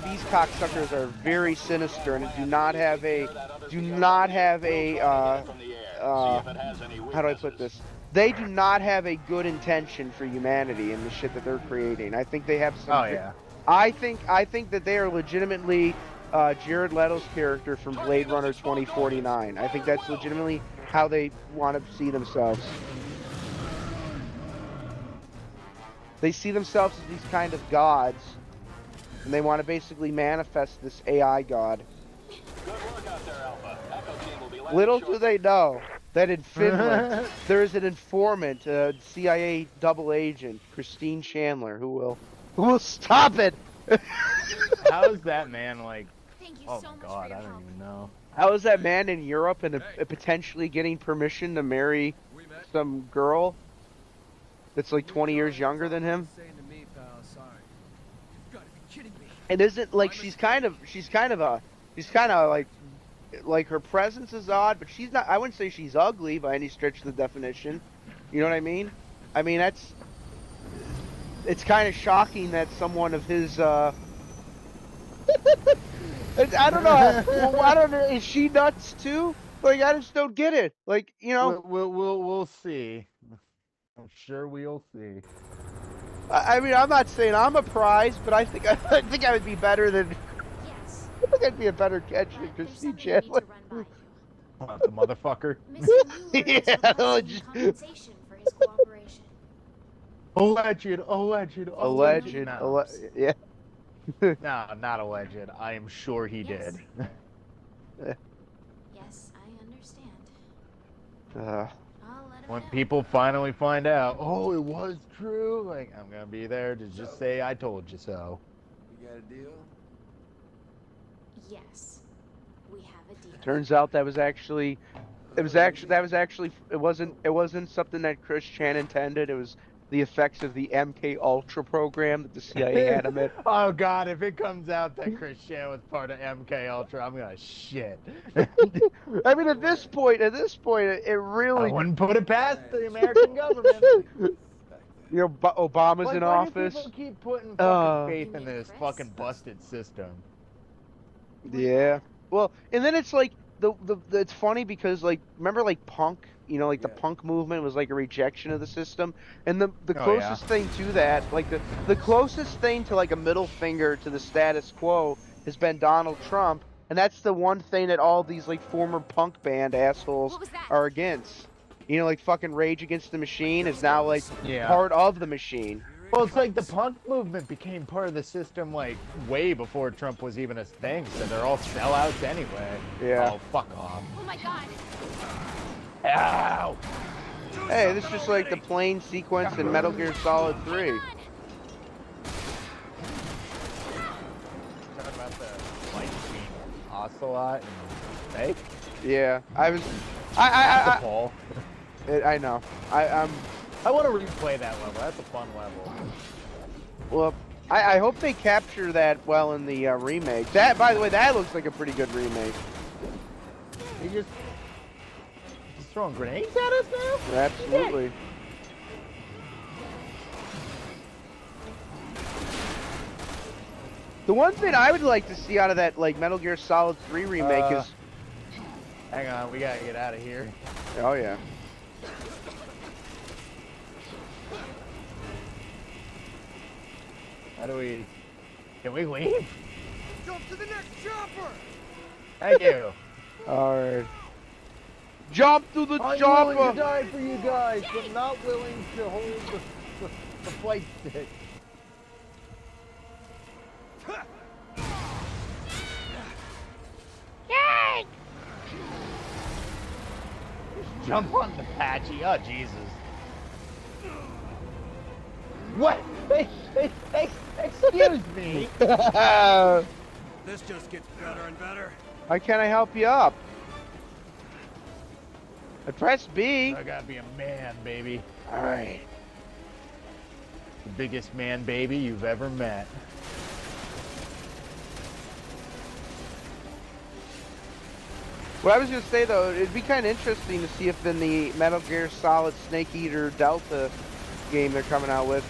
these cocksuckers are very sinister and do not have a how do I put this? They do not have a good intention for humanity in the shit that they're creating. I think they have some. Oh yeah. I think that they are legitimately Jared Leto's character from Blade Runner 2049. I think that's legitimately how they want to see themselves. They see themselves as these kind of gods, and they want to basically manifest this AI god. Little do they know that in Finland there is an informant, a CIA double agent, Christine Chandler, who will stop it. How is that man like? Thank you Oh so much God, for your I don't help. even know. How is that man in Europe and potentially getting permission to marry some girl that's like 20 years younger than him? And isn't like she's kind of like her presence is odd, but she's not. I wouldn't say she's ugly by any stretch of the definition. You know what I mean? I mean it's kind of shocking that someone of his I don't know. Well, I don't know. Is she nuts too? Like, I just don't get it. Like, you know. We'll see. I'm sure we'll see. I mean, I'm not saying I'm a prize, but I think I would be better than. Yes. I think I'd be a better catch than There's Christine something I need Chandler. to run by you. What, the motherfucker? Mr. Mueller is Yeah, requesting compensation for his cooperation. Alleged. Yeah. No, not alleged. I am sure he Yes. did. Yes, I understand. Uh, I'll let him When know. people finally find out, oh, it was true, like, I'm gonna be there to just say I told you so. You got a deal? Yes, we have a deal. turns out that was actually it wasn't something that Chris Chan intended. It was the effects of the MK Ultra program that the CIA had him at. Oh God, if it comes out that Chris Chan was part of MK Ultra, I'm gonna shit. I mean, at this point, it I really, wouldn't put it past the American government. you know, Obama's Like, in why office. do people keep putting fucking faith in You mean this Chris? fucking busted system? Yeah. Well, and then it's like it's funny because like remember like punk, you know, like the punk movement was like a rejection of the system, and the Oh, closest yeah. thing to that, like the closest thing to like a middle finger to the status quo has been Donald Trump, and that's the one thing that all these like former punk band assholes What was that? are against. You know, like fucking Rage Against the Machine is now like Yeah. part of the machine. Well, it's like the punk movement became part of the system like way before Trump was even a thing, so they're all sellouts anyway. Yeah. Oh, fuck off. Oh my god. Ow! Hey, this is just like the plane sequence in Metal Gear Solid 3. Talking about the fight between Ocelot and Snake? Yeah, The Paul. I know. I want to replay that level. That's a fun level. Well, I hope they capture that well in the remake. That, by the way, that looks like a pretty good remake. He just he's throwing grenades at us now? Absolutely. The one thing I would like to see out of that, like, Metal Gear Solid 3 remake is... Hang on, we gotta get out of here. Oh, yeah. How do we... Can we leave? Jump to the next chopper! Thank you. Alright. Jump to the I'm chopper! willing to die for you guys, but not willing to hold the flight stick. Yay! Jump on the Apache. Oh, Jesus. What? Excuse me. This just gets better and better. How can I help you up? I press B. I gotta be a man, baby. Alright. The biggest man baby you've ever met. What I was gonna say though, it'd be kind of interesting to see if in the Metal Gear Solid Snake Eater Delta game they're coming out with,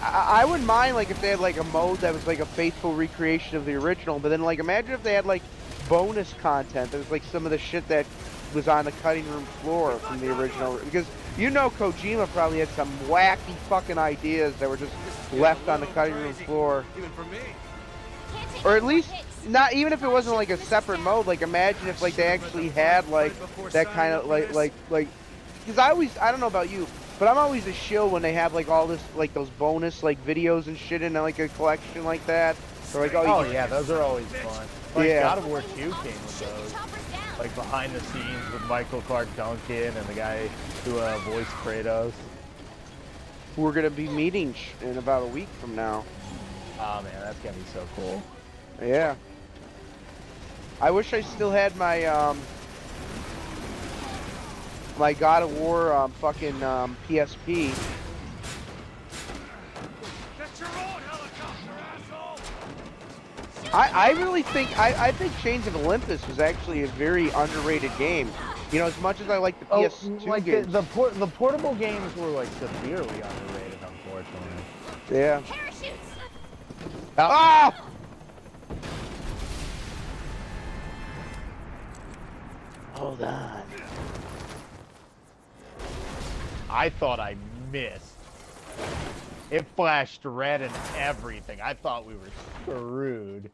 I wouldn't mind like if they had like a mode that was like a faithful recreation of the original, but then like imagine if they had like bonus content that was like some of the shit that was on the cutting room floor from the original, because you know Kojima probably had some wacky fucking ideas that were just left on the cutting room floor. Even for me. Or at least, not even if it wasn't like a separate mode, like imagine if like they actually had like that kind of like, because I don't know about you, but I'm always a shill when they have like all this, like those bonus like videos and shit in like a collection like that. So like, oh yeah, those are always fun. Like Yeah. God of War 2 came with those. Like behind the scenes with Michael Clark Duncan and the guy who voiced Kratos. We're gonna be meeting in about a week from now. Oh man, that's gonna be so cool. Yeah. I wish I still had my my God of War fucking PSP. Get your own helicopter, asshole! I really think I think Chains of Olympus was actually a very underrated game. You know, as much as I like the PS2 like games. the portable games were like severely underrated, unfortunately. Yeah. Parachutes! Ah! Hold on. I thought I missed. It flashed red and everything. I thought we were screwed.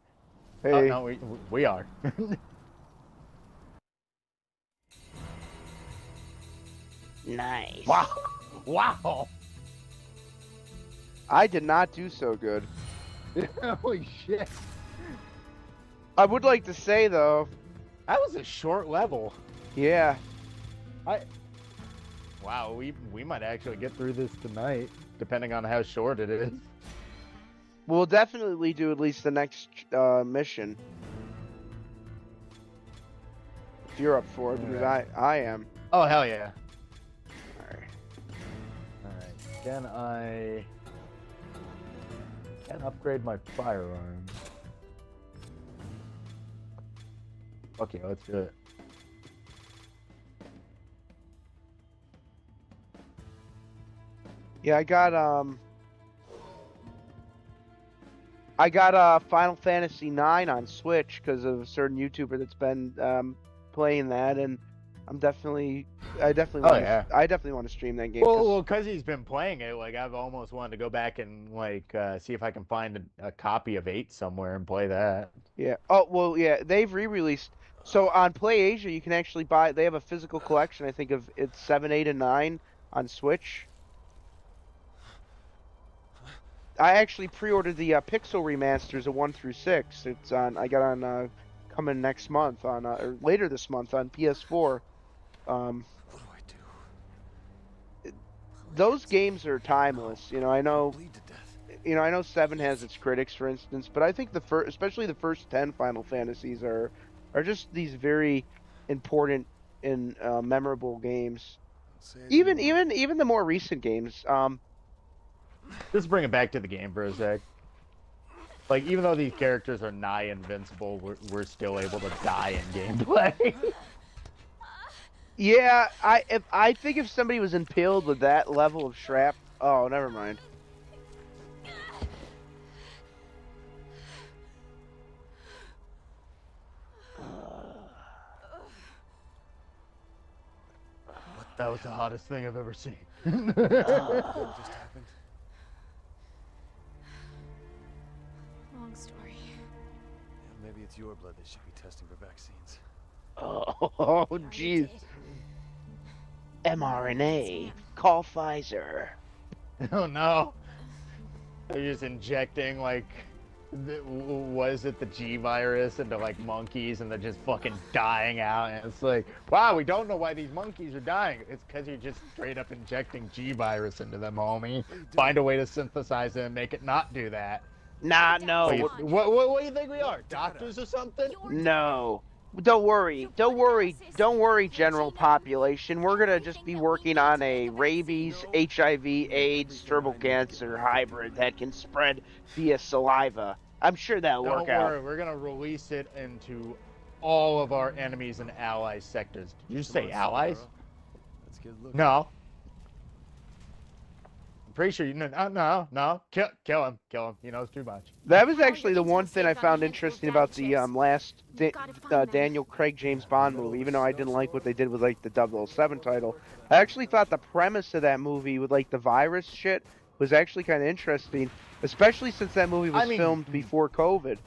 Hey. Oh, no, we are. Nice. Wow. Wow. I did not do so good. Holy shit. I would like to say though, That was a short level. yeah. Wow, we might actually get through this tonight, depending on how short it is. We'll definitely do at least the next mission. If you're up for it, because I am. Oh, hell yeah. Alright. Alright, can I upgrade my firearms? Okay, let's do it. Yeah, I got Final Fantasy 9 on Switch because of a certain YouTuber that's been playing that, and I definitely want to stream that game. Well, because he's been playing it, like I've almost wanted to go back and like see if I can find a copy of 8 somewhere and play that. Yeah. Oh, well, yeah, they've re-released. So on PlayAsia, you can actually buy. They have a physical collection. I think of it's 7, 8, and 9 on Switch. I actually pre-ordered the Pixel remasters of 1 through 6. It's on. I got on coming next month on or later this month on PS4. What do I do? Those games are timeless. You know, I know. Bleed to death. You know, I know 7 has its critics, for instance, but I think especially the first 10 Final Fantasies are just these very important and memorable games. Say it Even anymore. even the more recent games. Just bring it back to the game for a sec. Like, even though these characters are nigh invincible, we're still able to die in gameplay. Yeah, I think if somebody was impaled with that level of shrap, oh, never mind. That was the hottest thing I've ever seen. What just happened? Long story. Yeah, maybe it's your blood they should be testing for vaccines. Oh, jeez. mRNA. Call Pfizer. Oh no. They're just injecting, like, was it the G virus into, like, monkeys, and they're just fucking dying out, and it's like, wow, we don't know why these monkeys are dying. It's because you're just straight up injecting G virus into them, homie. Find a way to synthesize it and make it not do that. Nah, no. What do you think we are? Doctors or something? No. Don't worry. Don't worry. Don't worry, general population. We're going to just be working on a rabies, HIV, AIDS, cerebral cancer hybrid that can spread via saliva. I'm sure that'll work Don't worry, out. we're gonna release it into all of our enemies and allies sectors. Did you say allies? Let's get looking. No. I'm pretty sure you no. Kill him. He knows too much. That was actually the one thing I found interesting about the last Daniel Craig James Bond movie, even though I didn't like what they did with, like, the 007 title. I actually thought the premise of that movie with, like, the virus shit was actually kind of interesting, especially since that movie was filmed before COVID.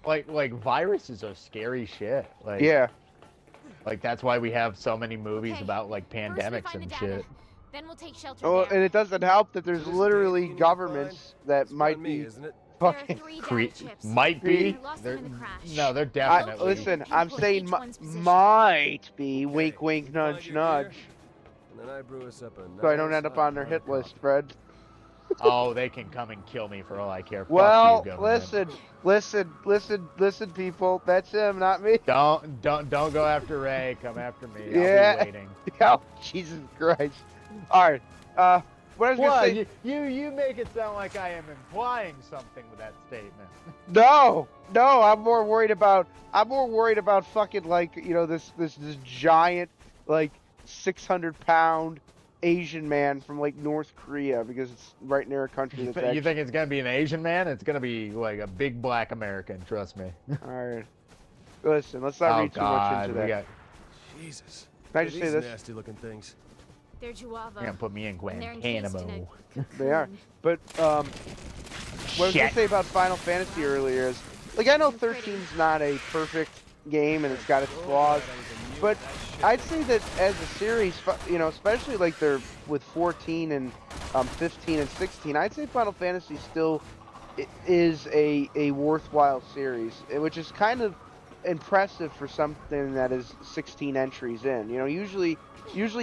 Like viruses are scary shit. Like, Yeah. Like, that's why we have so many movies Okay, about, like, First we pandemics find and the shit. data, then we'll take shelter Oh, there. and it doesn't help that there's So this literally data you governments that It's might on me, be isn't it? There are fucking. 3 data chips. Might be. They're lost They're, in the crash. no, they're I, definitely. listen, I'm Pinpoint saying each one's position. might be. Okay, Wink, wink, you nudge, find your nudge. gear, and then I brew us up a So I don't nice end up hot on their hit coffee. list, Fred. Oh, they can come and kill me for all I care. Fuck Well, you, government. listen, people. That's him, not me. Don't go after Ray. Come after me. Yeah. I'll be waiting. Oh, Jesus Christ. All right. What I was gonna What? say. You make it sound like I am implying something with that statement. No, I'm more worried about fucking, like, you know, this giant, like, 600-pound Asian man from, like, North Korea, because it's right near a country that's You think it's gonna be an Asian man? It's gonna be like a big black American. Trust me. All right. Listen, let's not Oh read too much into God, that. Jesus. Can I Look at just say these this? nasty looking things. They're Juava. You're gonna put me in and they're encased in Guantanamo. a They are. cocoon. But what I was gonna Shit. say about Final Fantasy earlier is, like, I know 13's not a perfect game and it's got its flaws, but I'd say that as a series, you know, especially like they're with 14 and 15 and 16, I'd say Final Fantasy still is a worthwhile series, which is kind of impressive for something that is 16 entries in. You know, usually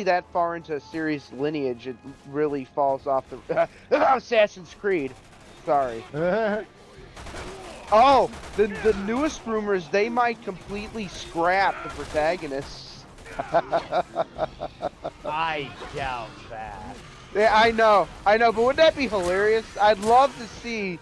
that far into a series lineage, it really falls off the Assassin's Creed. Sorry. Oh, the newest rumors, they might completely scrap the protagonists. I doubt that. Yeah, I know, but wouldn't that be hilarious? I'd love to see.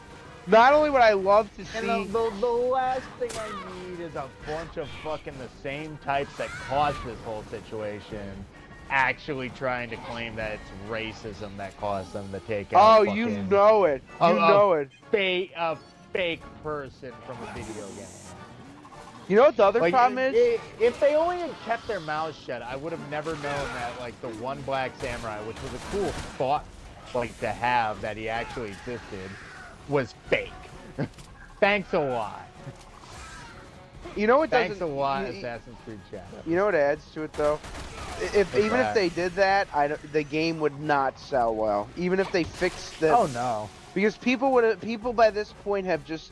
Not only would I love to see. And the last thing I need is a bunch of fucking the same types that caused this whole situation actually trying to claim that it's racism that caused them to take out. Oh, you know it. You know it. A fake person from a video game. You know what the other Like, problem is? If they only had kept their mouths shut, I would have never known that, like, the one black samurai, which was a cool thought, like, to have that he actually existed, was fake. Thanks a lot. You know what doesn't? Thanks a lot, Assassin's Creed chat. You know what adds to it though? Even if they did that, the game would not sell well. Even if they fixed the. Oh no. Because people by this point have just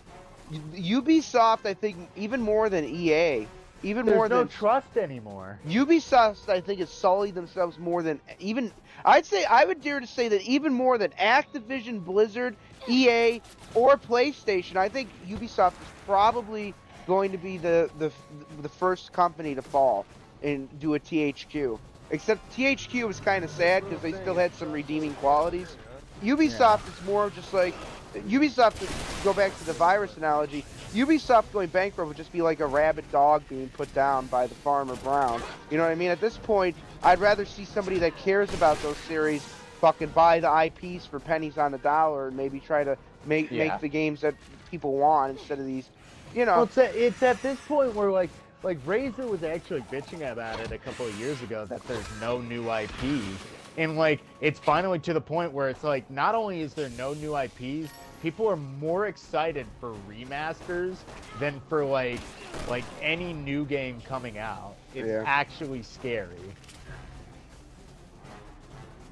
Ubisoft, I think, even more than EA, even There's more no than trust anymore. Ubisoft, I think, has sullied themselves more than even. I would dare to say that even more than Activision, Blizzard, EA, or PlayStation. I think Ubisoft is probably going to be the first company to fall and do a THQ. Except THQ was kind of sad because they still had some redeeming qualities. Ubisoft is more just like Ubisoft. To go back to the virus analogy, Ubisoft going bankrupt would just be like a rabid dog being put down by the farmer Brown. You know what I mean? At this point, I'd rather see somebody that cares about those series fucking buy the IPs for pennies on the dollar and maybe try to make the games that people want instead of these. You know, well, it's at this point where like Razer was actually bitching about it a couple of years ago that there's no new IPs. And like it's finally to the point where it's like not only is there no new IPs, people are more excited for remasters than for like any new game coming out. It's actually scary.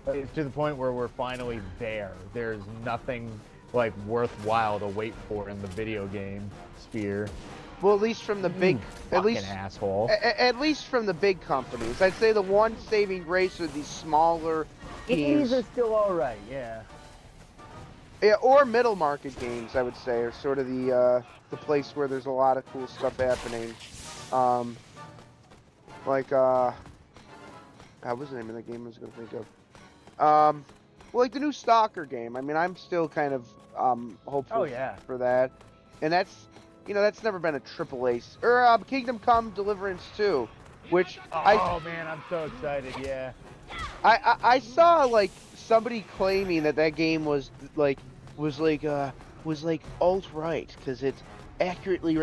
It's to the point where we're finally there. There's nothing like worthwhile to wait for in the video game sphere. well, at least from the big, at least asshole. At least from the big companies, I'd say the one saving grace are these smaller games. These are still all right, yeah. Yeah, or middle market games, I would say, are sort of the place where there's a lot of cool stuff happening. What was the name of the game I was going to think of? Well, like the new Stalker game. I mean, I'm still kind of hopeful for that, and that's never been a AAA. Or Kingdom Come Deliverance 2, which man, I'm so excited. Yeah. I saw like somebody claiming that game was like alt-right because it accurately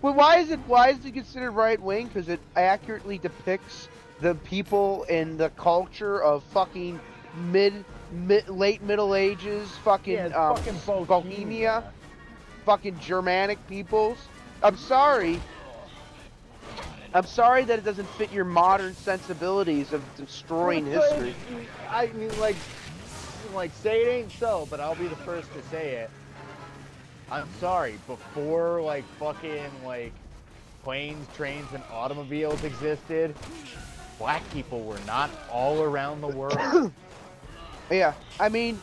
why is it considered right-wing? Because it accurately depicts the people and the culture of fucking late Middle Ages fucking Bohemia, fucking Germanic peoples. I'm sorry that it doesn't fit your modern sensibilities of destroying history. I mean, like, say it ain't so, but I'll be the first to say it. I'm sorry, before, like, fucking, like, planes, trains, and automobiles existed, black people were not all around the world. Yeah, I mean,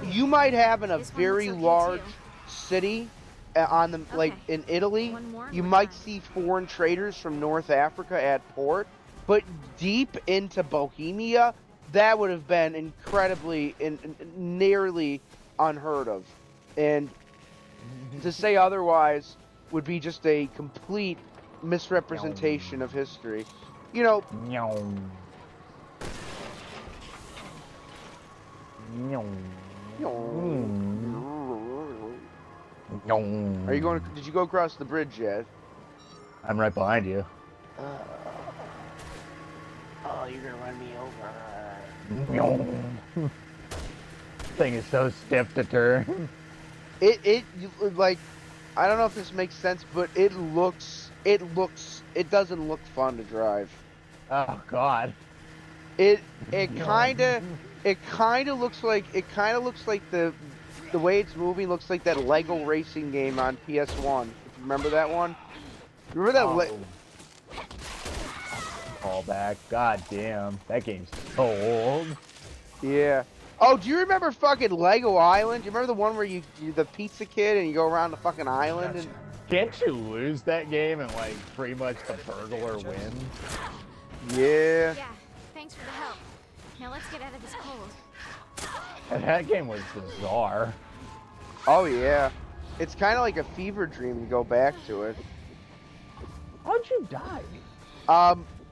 you might have in a very large city in Italy, you might see foreign traders from North Africa at port, but deep into Bohemia, that would have been incredibly nearly unheard of. And to say otherwise would be just a complete misrepresentation of history. You know, are you going? Did you go across the bridge yet? I'm right behind you. Oh, you're gonna run me over. Thing is so stiff to turn. It like, I don't know if this makes sense, but it doesn't look fun to drive. Oh God. It kind of looks like the way it's moving looks like that Lego racing game on PS1. If you remember that one? Remember that? Call back. God damn, that game's so old. Yeah. Oh, do you remember fucking Lego Island? Do you remember the one where you're the pizza kid and you go around the fucking island? And can't you lose that game and like pretty much the burglar wins? Yeah. Yeah. Thanks for the help. Now let's get out of this cold. That game was bizarre. Oh yeah. It's kind of like a fever dream to go back to it. How'd you die?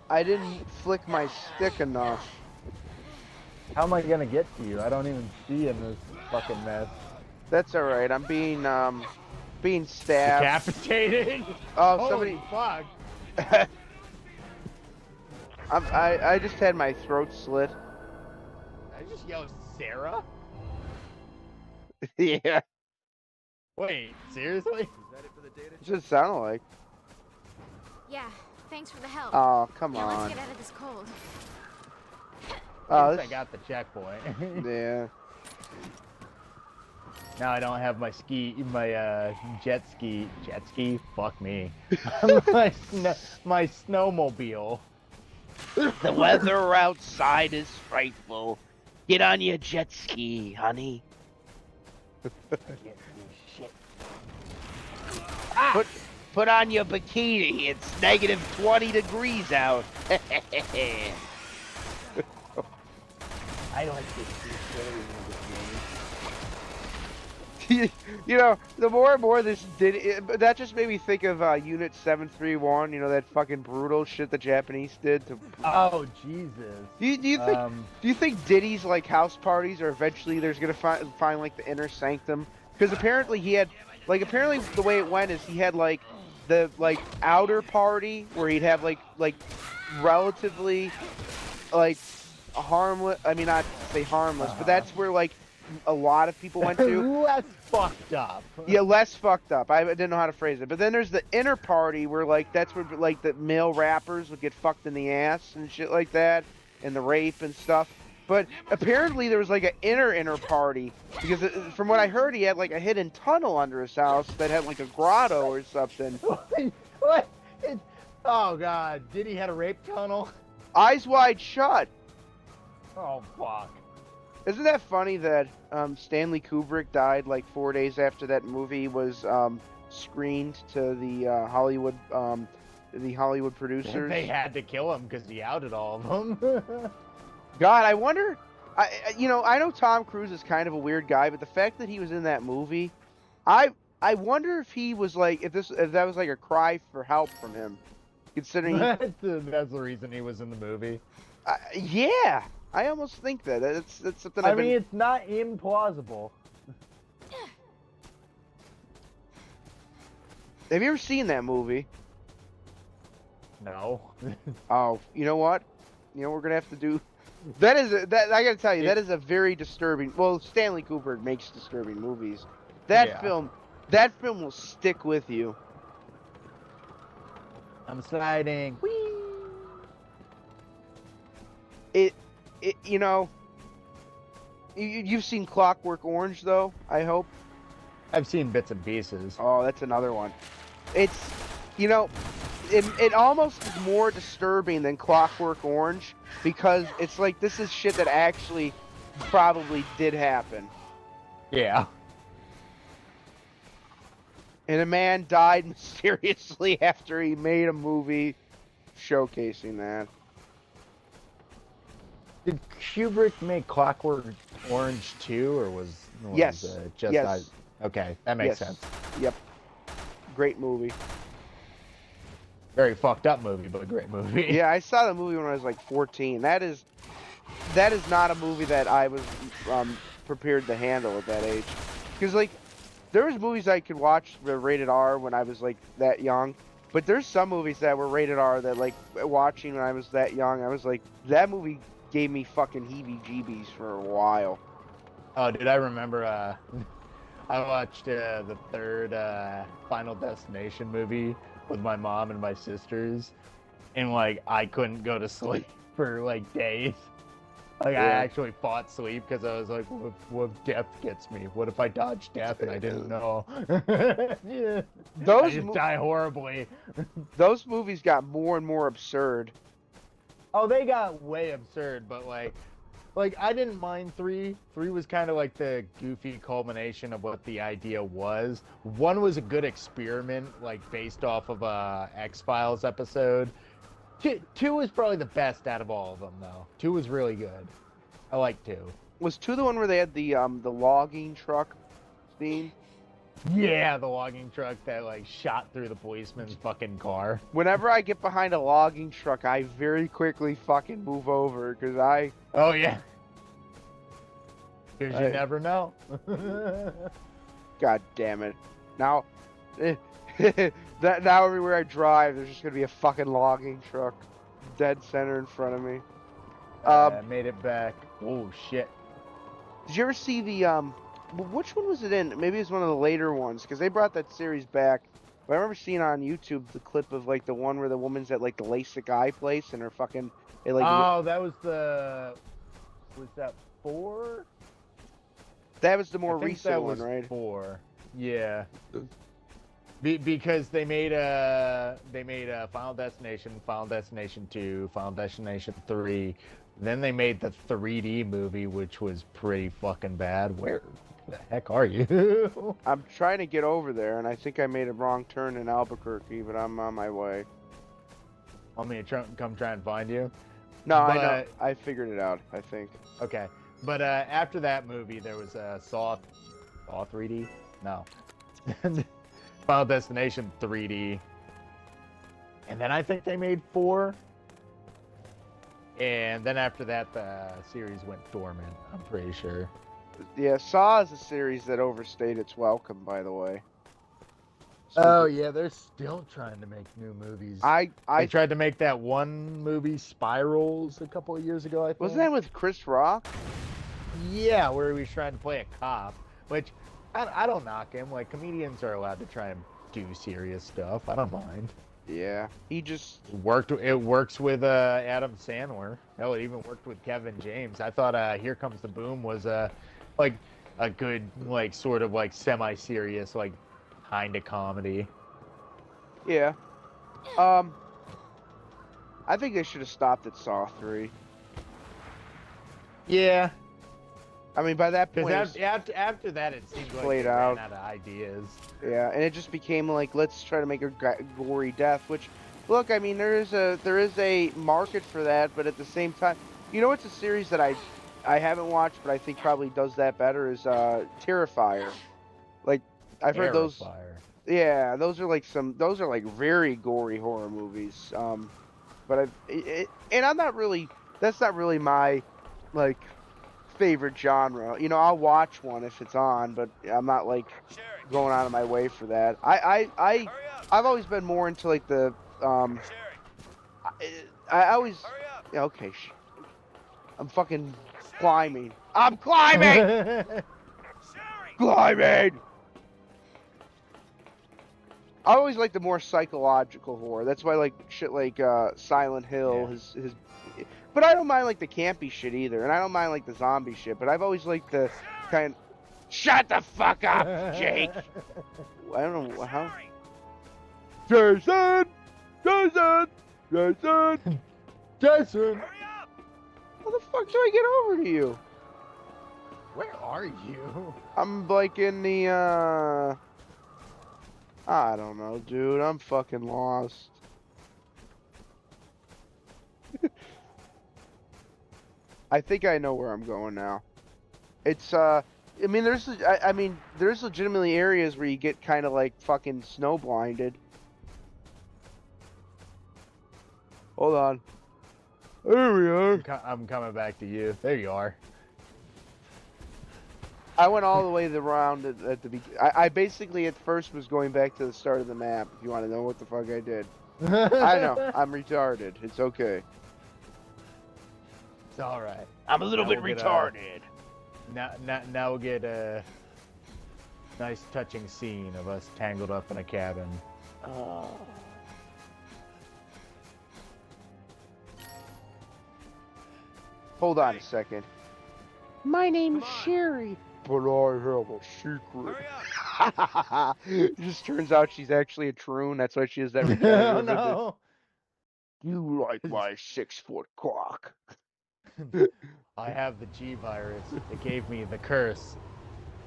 I didn't flick my stick enough. How am I gonna get to you? I don't even see in this fucking mess. That's all right. I'm being stabbed. Decapitated? Oh, holy somebody. Fuck. I just had my throat slit. I just yelled Sarah? Yeah. Wait, seriously? What's it sound like? Yeah. Thanks for the help. Oh, come now on. let's get out of this cold. Oh, I got the checkpoint. Yeah. Now I don't have my jet ski. Fuck me. my snowmobile. The weather outside is frightful. Get on your jet ski, honey. Shit. Put on your bikini. It's negative 20 degrees out. I don't think You know, the more and more this that just made me think of Unit 731. You know, that fucking brutal shit the Japanese did to. Oh Jesus. Do you think Diddy's like house parties or eventually there's gonna find like the inner sanctum? Because apparently he had apparently the way it went is he had like the outer party where he'd have like relatively like harmless. I mean, not to say harmless, but that's where like a lot of people went to. Less fucked up. Yeah, less fucked up. I didn't know how to phrase it. But then there's the inner party where like that's where like the male rappers would get fucked in the ass and shit like that, and the rape and stuff. But apparently there was like an inner party because from what I heard he had like a hidden tunnel under his house that had like a grotto or something. What? Oh god, Diddy had a rape tunnel? Eyes wide shut. Oh fuck. Isn't that funny that Stanley Kubrick died like 4 days after that movie was screened to the Hollywood producers? They had to kill him because he outed all of them. God, I wonder. I know Tom Cruise is kind of a weird guy, but the fact that he was in that movie, I wonder if he was like if that was like a cry for help from him, considering That's the reason he was in the movie. Yeah. I almost think that. That's something I mean, it's not implausible. Have you ever seen that movie? No. Oh, you know what? You know what we're gonna have to do. That I gotta tell you, that is a very disturbing. Well, Stanley Kubrick makes disturbing movies. That film will stick with you. I'm sliding. Whee! You know, you've seen Clockwork Orange, though, I hope? I've seen bits and pieces. Oh, that's another one. It's, you know, it almost is more disturbing than Clockwork Orange because it's like this is shit that actually probably did happen. Yeah. And a man died mysteriously after he made a movie showcasing that. Did Kubrick make Clockwork Orange 2, or was Yes. just Yes. Okay, that makes sense. Yep. Great movie. Very fucked up movie, but a great movie. Yeah, I saw the movie when I was like 14. That is not a movie that I was prepared to handle at that age. Because like, there was movies I could watch that were rated R when I was like that young. But there's some movies that were rated R that like watching when I was that young, I was like, that movie gave me fucking heebie-jeebies for a while. Oh, dude, I remember I watched the third Final Destination movie with my mom and my sisters, and like I couldn't go to sleep for like days. Like I actually fought sleep because I was like, what if death gets me? What if I dodge death and I didn't know? Yeah. I just die horribly. Those movies got more and more absurd. Oh, they got way absurd, but like I didn't mind 3. 3 was kind of like the goofy culmination of what the idea was. 1 was a good experiment, like based off of a X-Files episode. 2 was probably the best out of all of them, though. 2 was really good. I like 2. Was 2 the one where they had the logging truck scene? Yeah, the logging truck that like shot through the policeman's fucking car. Whenever I get behind a logging truck, I very quickly fucking move over because I. Oh yeah. Because you never know. God damn it! Now, now everywhere I drive, there's just gonna be a fucking logging truck, dead center in front of me. I made it back. Oh shit. Did you ever see the which one was it in? Maybe it was one of the later ones, because they brought that series back. But I remember seeing on YouTube the clip of like the one where the woman's at like the LASIK eye place and her fucking. It, like, oh, that was the. Was that 4? That was the more I think recent that one, was right? 4. Yeah. Because they made Final Destination, Final Destination 2, Final Destination 3. Then they made the 3D movie, which was pretty fucking bad. Where the heck are you? I'm trying to get over there, and I think I made a wrong turn in Albuquerque, but I'm on my way. Want me to come try and find you? No, I But- know. I figured it out, I think. Okay. But after that movie, there was Saw 3D? No. Final Destination 3D. And then I think they made 4. And then after that, the series went dormant, I'm pretty sure. Yeah, Saw is a series that overstayed its welcome, by the way. Oh, yeah, they're still trying to make new movies. I They tried to make that one movie, Spirals, a couple of years ago, I think. wasn't that with Chris Rock? Yeah, where he was trying to play a cop, which I don't knock him. Like, comedians are allowed to try and do serious stuff. I don't mind. Yeah, he just It works with Adam Sandler. Hell, it even worked with Kevin James. I thought Here Comes the Boom was like a good, like, sort of like semi-serious, like, kind of comedy. yeah. I think they should have stopped at Saw 3. Yeah, I mean, by that point, because it was- after that, it seemed like played they out. ran out of ideas. yeah, and it just became like, let's try to make a gory death. Which, look, I mean, there is a market for that, but at the same time, you know, it's a series that I haven't watched, but I think probably does that better. Is Terrifier. Like, I've heard those. Terrifier. Yeah, those are like very gory horror movies. But and I'm not really. That's not really my like favorite genre. You know, I'll watch one if it's on, but I'm not like going out of my way for that. I've always been more into like the I always yeah, okay. I'm fucking climbing. I'm climbing. Climbing. I always like the more psychological horror. That's why I like shit like Silent Hill. Yeah. His, but I don't mind like the campy shit either, and I don't mind like the zombie shit. But I've always liked the kind. Shut the fuck up, Jake. I don't know how. Jason, Jason, Jason, Jason, how the fuck do I get over to you? where are you? I'm like in the I don't know, dude. I'm fucking lost. I think I know where I'm going now. It's I mean, there's legitimately areas where you get kind of like fucking snow blinded. Hold on. There we are. I'm coming back to you. There you are. I went all the way around at the beginning. I basically at first was going back to the start of the map. If you want to know what the fuck I did. I know. I'm retarded. It's okay. It's all right. I'm a little bit We'll get, retarded. Now we'll get a nice touching scene of us tangled up in a cabin. Hold on a second. My name is Sherry, but I have a secret. It just turns out she's actually a troon. That's why she has that. Oh retarded no! You like my 6-foot cock? I have the G virus. It gave me the curse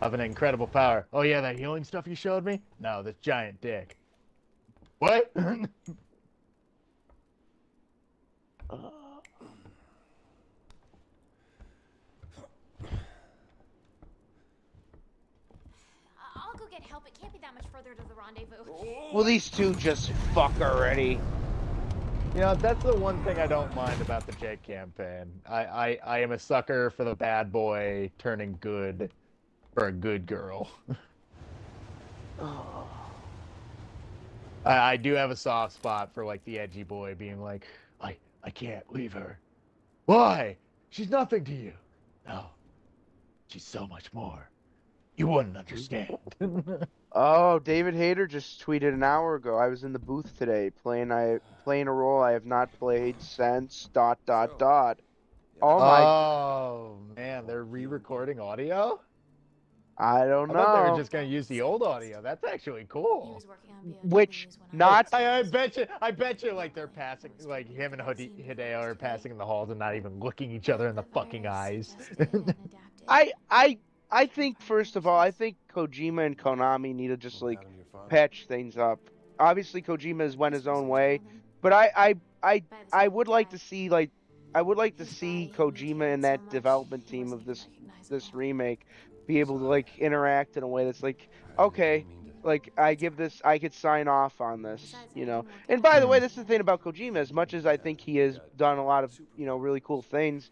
of an incredible power. Oh yeah, that healing stuff you showed me? No, this giant dick. What? I'll go get help. It can't be that much further to the rendezvous. Will these two just fuck already? You know, that's the one thing I don't mind about the Jake campaign. I am a sucker for the bad boy turning good for a good girl. I do have a soft spot for like the edgy boy being like, I can't leave her. Why? She's nothing to you. No. She's so much more. You wouldn't understand. Oh, David Hayter just tweeted an hour ago. I was in the booth today playing a role I have not played since ... Oh my! Oh man, they're re-recording audio? I don't I thought they were know. just gonna use the old audio. That's actually He cool. was working on VOD Which news when I not I bet you, like they're passing, like him and Hideo are passing in the halls and not even looking each other in the fucking eyes. I think first of all, I think Kojima and Konami need to just What like happened to your father? patch things up. Obviously, Kojima has went his own way, but I would like to see like I would like to see Kojima and that development team of this remake be able to like interact in a way that's like okay, like I could sign off on this, you know. And by the way, this is the thing about Kojima. As much as I think he has done a lot of really cool things,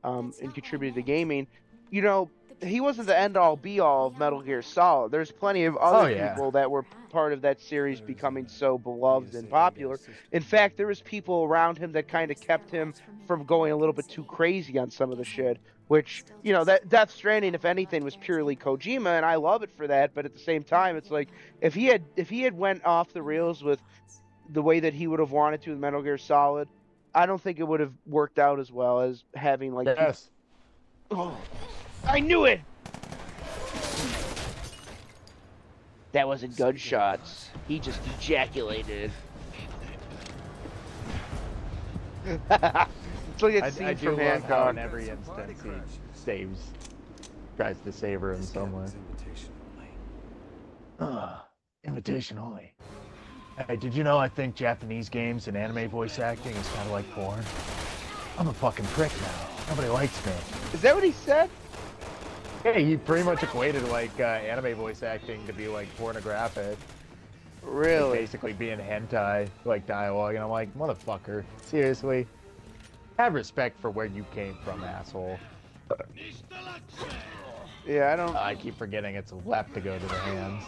and contributed to gaming, you know, he wasn't the end all be all of Metal Gear Solid. There's plenty of Oh, other yeah. people that were part of that series becoming so beloved and popular. In fact, there was people around him that kind of kept him from going a little bit too crazy on some of the shit. Which, you know, that Death Stranding, if anything, was purely Kojima, and I love it for that. But at the same time, it's like if he had went off the rails with the way that he would have wanted to with Metal Gear Solid, I don't think it would have worked out as well as having like. Yes. Oh, I knew it. That wasn't gunshots. He just ejaculated. It's like a scene I do from love how Hancock. in every instance he tries to save her in some way. Invitation only. Hey, did you know I think Japanese games and anime voice acting is kind of like porn? I'm a fucking prick now. Nobody likes me. Is that what he said? Hey, he pretty much equated like anime voice acting to be like pornographic. Like, Really? basically being hentai like dialogue, and I'm like, motherfucker, seriously? Have respect for where you came from, asshole. Yeah, I don't. I keep forgetting it's left to go to the hands.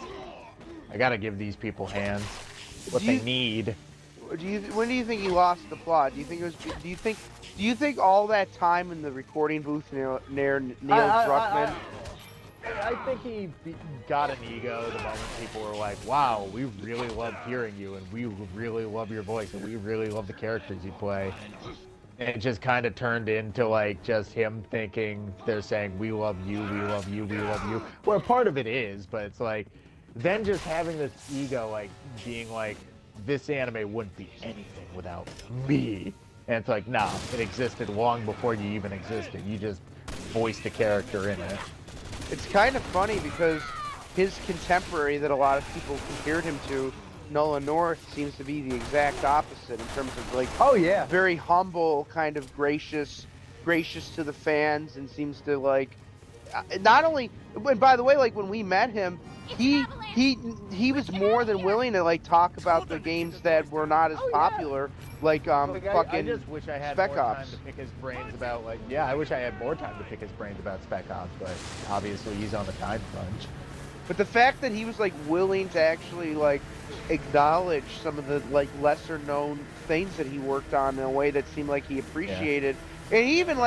I gotta give these people hands. What Do they you- need. When do you think he lost the plot? Do you think it was? Do you think all that time in the recording booth near Neil Druckmann? I think he got an ego the moment people were like, wow, we really love hearing you, and we really love your voice, and we really love the characters you play. And it just kind of turned into like just him thinking they're saying, we love you, we love you, we love you. Well, part of it is, but it's like, then just having this ego, like being like, this anime wouldn't be anything without me. And it's like, nah, it existed long before you even existed. You just voiced a character in it. It's kind of funny because his contemporary that a lot of people compared him to, Nolan North, seems to be the exact opposite in terms of like Oh yeah. very humble, kind of gracious to the fans, and seems to like not only. And by the way, like when we met him, he was more than willing to like talk about the games that were not as popular, like Like, I fucking just wish I had Spec more time Ops. to pick his brains about like, yeah, I wish I had more time to pick his brains about Spec Ops, but obviously he's on the time crunch. But the fact that he was like willing to actually like acknowledge some of the like lesser known things that he worked on in a way that seemed like he appreciated, and even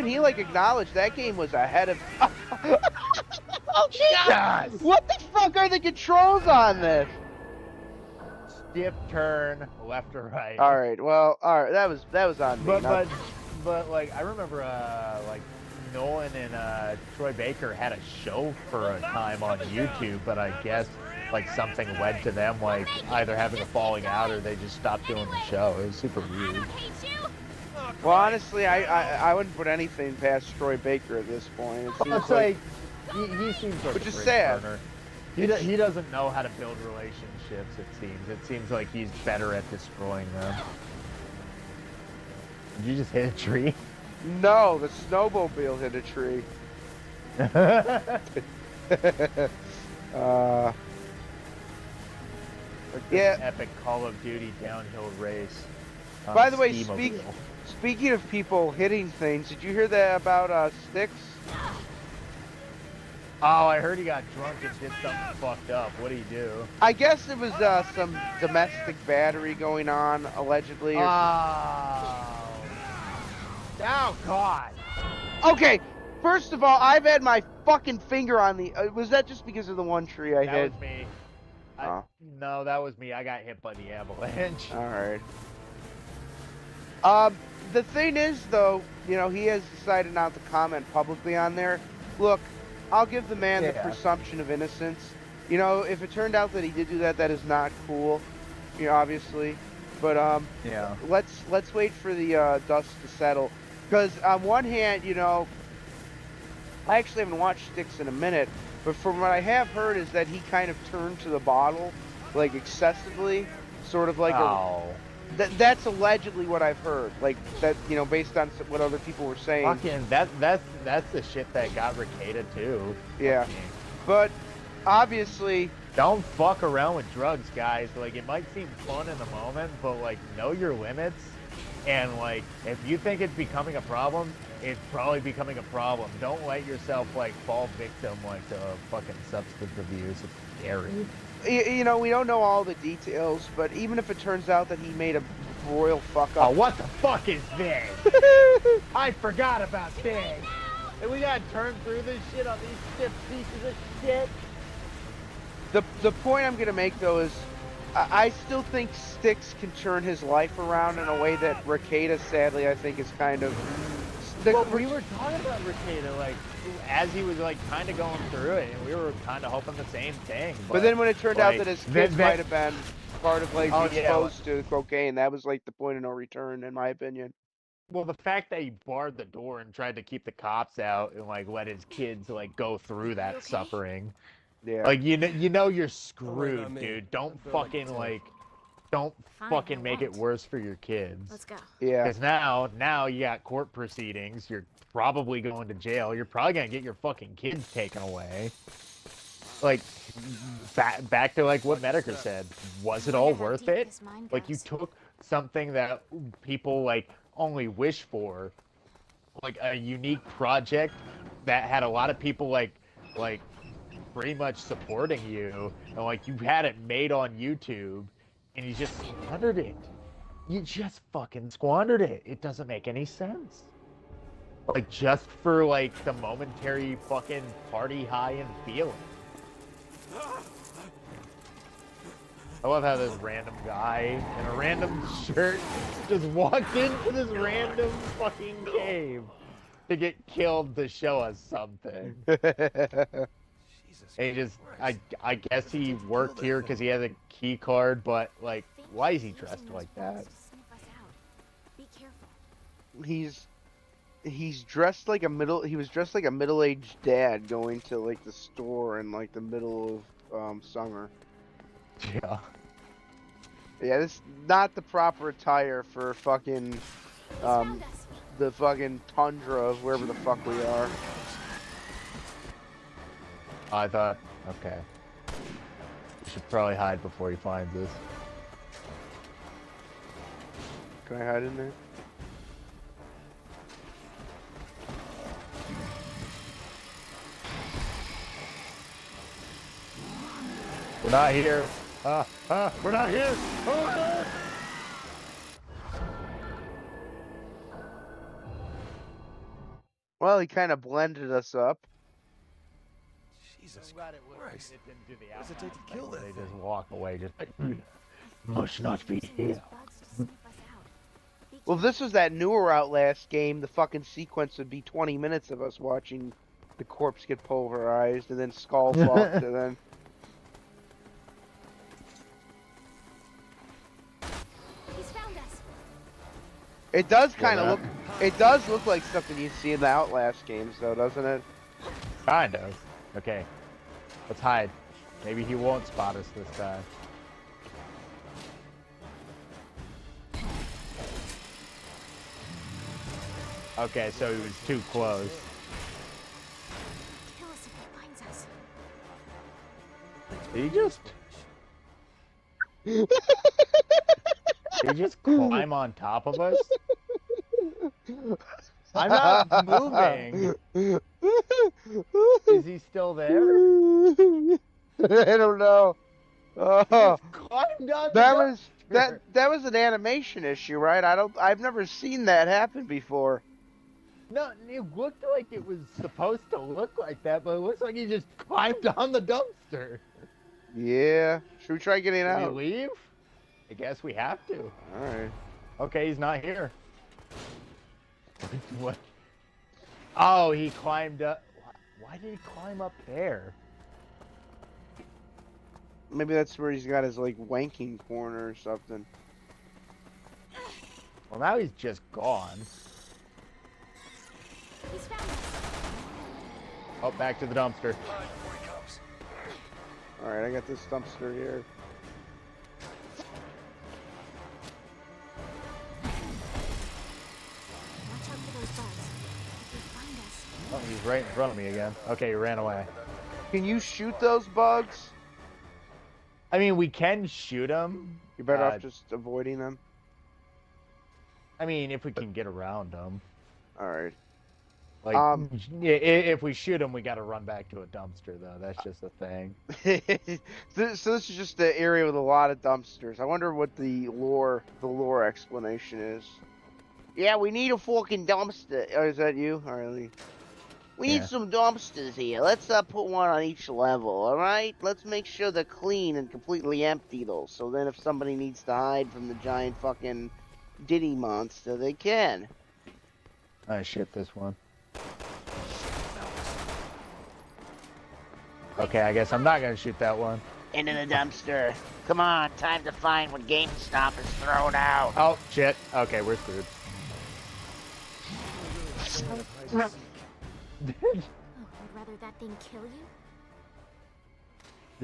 he acknowledged that game was ahead of. Oh God! What the fuck are the controls on this? Dip, turn, left or right. All right, well, all right, that was on me. But like I remember like Nolan and Troy Baker had a show for a time on YouTube, but I guess like something led to them like either having a falling out or they just stopped doing the show. It was super weird. Well, honestly, I wouldn't put anything past Troy Baker at this point. It seems It's like he seems like Which a is bridge sad. burner. He doesn't know how to build relationships. It seems like he's better at destroying them. Did you just hit a tree? No, the snowmobile hit a tree. Yeah. Epic Call of Duty downhill race. on By the way, Steamobile. speaking of people hitting things, did you hear that about Styx? Oh, I heard he got drunk and did something fucked up. What did he do? I guess it was some domestic battery going on, allegedly. Or Oh God. Okay, first of all, I've had my fucking finger on the. Was that just because of the one tree I That hit? was me. Oh. No, that was me. I got hit by the avalanche. All right. The thing is, though, you know, he has decided not to comment publicly on there. Look, I'll give the man the Yeah. presumption of innocence. You know, if it turned out that he did do that, that is not cool. You know, obviously. But Yeah. let's wait for the dust to settle. Because on one hand, you know, I actually haven't watched Styx in a minute, but from what I have heard is that he kind of turned to the bottle, like excessively, sort of like Oh. that's allegedly what I've heard. Like that, you know, based on what other people were saying. Fucking that's the shit that got Ricada too. Yeah. Fucking. But obviously, Don't fuck around with drugs, guys. Like, it might seem fun in the moment, but like, know your limits. And like, if you think it's becoming a problem, it's probably becoming a problem. Don't let yourself like fall victim like to fucking substance abuse. It's scary. you know, we don't know all the details, but even if it turns out that he made a royal fuck Oh, up. what the fuck is this? I forgot about this. And we gotta turn through this shit on these stiff pieces of shit. The point I'm gonna make though is, I still think Styx can turn his life around in a way that Ricada, sadly, I think is kind of. Well, we were talking about Ricada, like, as he was, like, kind of going through it, and we were kind of hoping the same thing. But then when it turned out like, that his kids might have been part of, like, Oh, exposed to cocaine, that was, like, the point of no return, in my opinion. Well, the fact that he barred the door and tried to keep the cops out and, like, let his kids, like, go through that suffering. Yeah. Like, you know you're on screwed, me. dude. Don't I'll go like fucking, that. like, don't Fine, fucking I make it won't. worse for your kids. Let's go. Yeah. Because now you got court proceedings. You're probably going to jail. You're probably gonna get your fucking kids taken away. Like, back to like what Medicare said. Was it all Wonder how worth deep it? his mind Like, you goes. took something that people like only wish for, like a unique project that had a lot of people like pretty much supporting you, and like you had it made on YouTube, and you just squandered it. You just fucking squandered it. It doesn't make any sense. Like, just for like the momentary fucking party high and feeling. I love how this random guy in a random shirt just walked into this random fucking cave to get killed to show us something. Jesus And he just, Christ. I guess he worked here because he has a key card, but like, why is he dressed like that? Be careful. He's dressed like he was dressed like a middle-aged dad going to like the store in like the middle of summer. Yeah. Yeah, this is not the proper attire for fucking He's found us. the fucking tundra of wherever the fuck we are. I thought, okay. We should probably hide before he finds us. Can I hide in there? We're not here. We're not here. Oh, Well, he kind of blended us up. Jesus Christ. Christ. It didn't do the What does it take to outbound kill thing where that They just thing? walk away, just like, must not be here. Well, if this was that newer Outlast game, the fucking sequence would be 20 minutes of us watching the corpse get pulverized and then skull fucked and then. He's found us. It does kind of Yeah. look. It does look like something you see in the Outlast games, though, doesn't it? Kind of. Okay. Let's hide. Maybe he won't spot us this time. Okay, so he was too close. Kill us if he finds us. He just... Did he just climb on top of us? I'm not moving. Is he still there? I don't know. Oh, Climbed on that the was dumpster. that was an animation issue, right? I've never seen that happen before. No, it looked like it was supposed to look like that, but it looks like he just climbed on the dumpster. Yeah. Should we try getting Can out? we leave? I guess we have to. All right. Okay, he's not here. What? Oh, he climbed up. Why did he climb up there? Maybe that's where he's got his like wanking corner or something. Well, now he's just gone. He's found us. Oh, back to the dumpster. All right, I got this dumpster here. Watch out for those bugs. If they find us. Oh, he's right in front of me again. Okay, he ran away. Can you shoot those bugs? I mean, we can shoot him. You're better off just avoiding them. I mean, if we can get around them. All right. Like, yeah, if we shoot him, we got to run back to a dumpster, though. That's just a thing. So this is just the area with a lot of dumpsters. I wonder what the lore explanation is. Yeah, we need a fucking dumpster. Oh, is that you? All right. We need some dumpsters here. Let's put one on each level, all right? Let's make sure they're clean and completely empty, though. So then if somebody needs to hide from the giant fucking Diddy monster, they can. I shit this one. Okay, I guess I'm not gonna shoot that one. Into the dumpster. Come on, time to find what GameStop is thrown out. Oh, shit. Okay, we're screwed. Oh, you'd rather that thing kill you?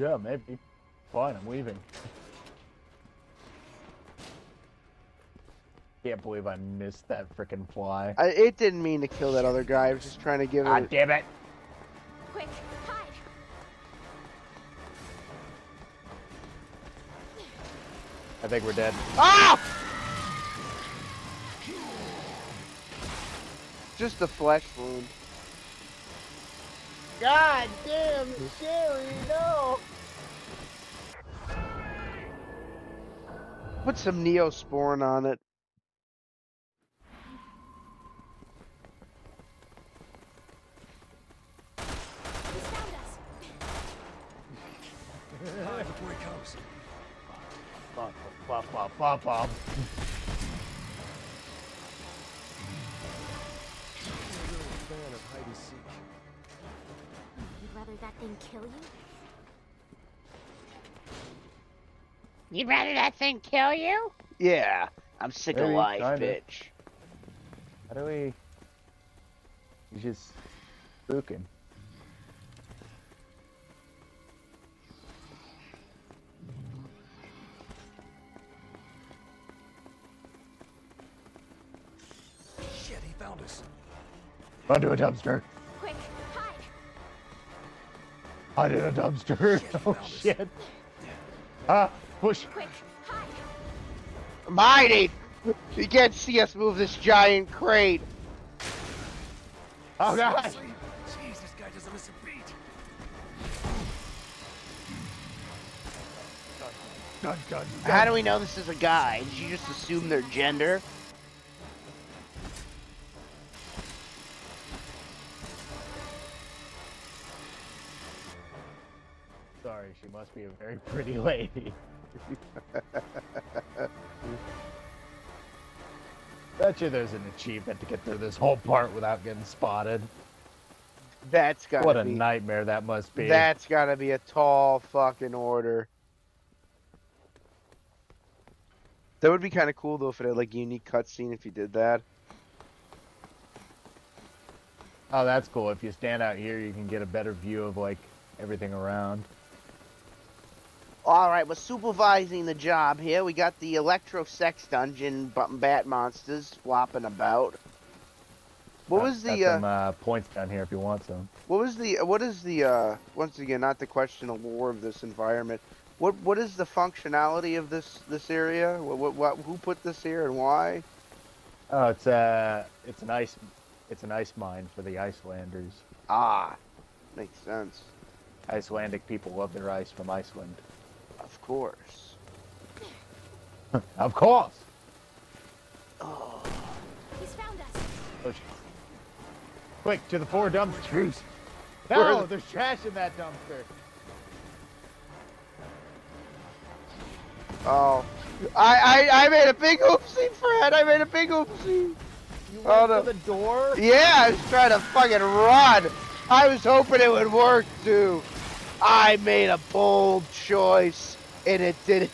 Yeah, maybe. Fine, I'm leaving. Can't believe I missed that frickin' fly. It didn't mean to kill that other guy. I was just trying to give Ah, it... damn it! Quick, hide! I think we're dead. Ah! Just a flesh wound. God damn, Sherry, no! Put some Neosporin on it. He's found us. Hide before he comes. Bop, bop, bop, bop, bop. Fan of hide and seek. You'd rather that thing kill you? You'd rather that thing kill you? Yeah, I'm sick of Maybe, life, kinda. bitch. How do we... He's just spooking. Shit, he found us. Run to a dumpster. Quick, hide! Hide in a dumpster. Shit, Oh, found us. shit. Ah, push. Quick, hide! I'm hiding! You can't see us move this giant crate. Oh, God. Seriously? Jeez, this guy doesn't miss a beat. Dun, dun, dun. How do we know this is a guy? Did you just assume their gender? Sorry, she must be a very pretty lady. Bet you there's an achievement to get through this whole part without getting spotted. That's gotta What a be... nightmare that must be. That's gotta be a tall fucking order. That would be kind of cool though if it had like a unique cutscene if you did that. Oh, that's cool. If you stand out here, you can get a better view of like everything around. All right, we're supervising the job here. We got the electro sex dungeon bat monsters flopping about. What was Got the some points down here if you want some. what is the once again, not to question the lore of this environment. What is the functionality of this area? What who put this here and why? Oh, it's an ice mine for the Icelanders. Ah, makes sense. Icelandic people love their ice from Iceland. Of course. Of course. Oh, He's found us. Oh, shit. Quick, to the 4 dumpsters. Where are No, the- there's trash in that dumpster. oh. I made a big oopsie, Fred. I made a big oopsie. You Oh, went no. to the door? Yeah, I was trying to fucking run. I was hoping it would work too. I made a bold choice, and it didn't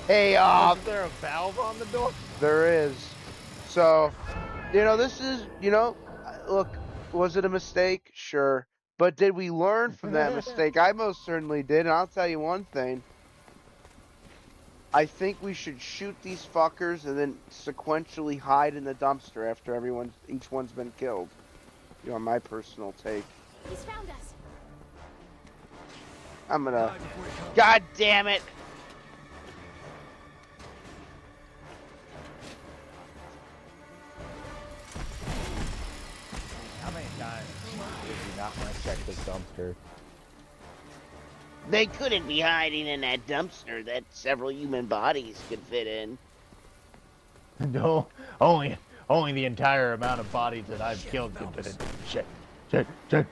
pay off. Is there a valve on the door? There is. So, this is, look, was it a mistake? Sure. But did we learn from that mistake? I most certainly did, and I'll tell you one thing. I think we should shoot these fuckers and then sequentially hide in the dumpster after each one's been killed. My personal take. He's found us. I'm gonna... God damn it! How many times did you not want to check this dumpster? They couldn't be hiding in that dumpster that several human bodies could fit in. No, only the entire amount of bodies that I've killed could fit in. Check,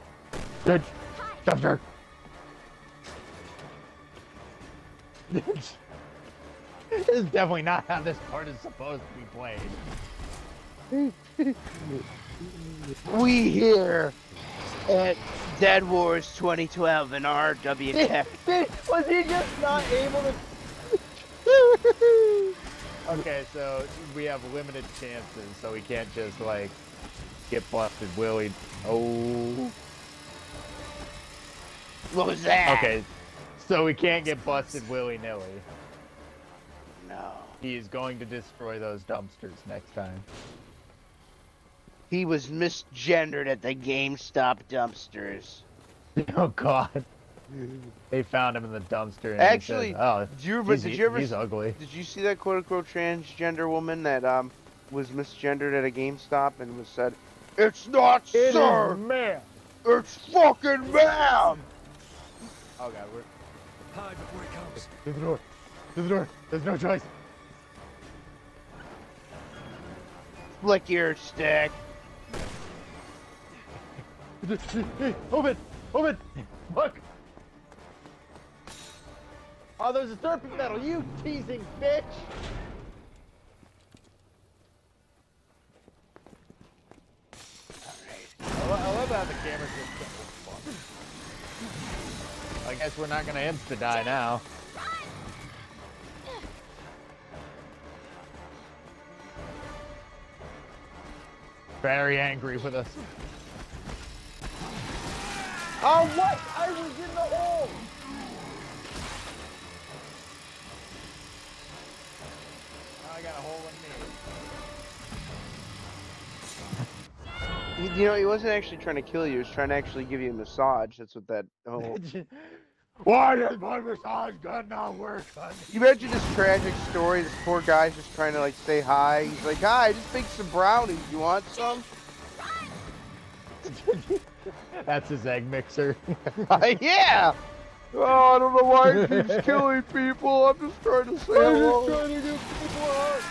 dumpster. This is definitely not how this part is supposed to be played. We here at Dead Wars 2012 in RWtech. Was he just not able to? Okay, so we have limited chances, so we can't just get busted willy. Oh. What was that? Okay, so we can't get busted willy-nilly. No. He is going to destroy those dumpsters next time. He was misgendered at the GameStop dumpsters. Oh God. They found him in the dumpster and Actually, he said, "Oh, he's ugly." Did you see that quote-unquote transgender woman that was misgendered at a GameStop and was said, "It's not sir, man. It's fucking man." Oh God, we're Hide before he comes. through the door. Through the door. There's no choice. Flick your stick. Open! Open! Look! Oh, there's a serpent metal, you teasing bitch! Alright. I love how the camera's just... I guess we're not gonna insta-die now. Very angry with us. Oh, what? I was in the hole! I got a hole in me. He wasn't actually trying to kill you. He was trying to actually give you a massage. That's what that... Oh. Why does my massage gun not work? You imagine this tragic story. This poor guy's just trying to, say hi. He's like, "Hi, I just baked some brownies. You want some?" That's his egg mixer. Yeah! Oh, I don't know why he keeps killing people. I'm just trying to say hello. I'm just trying to give people a heart.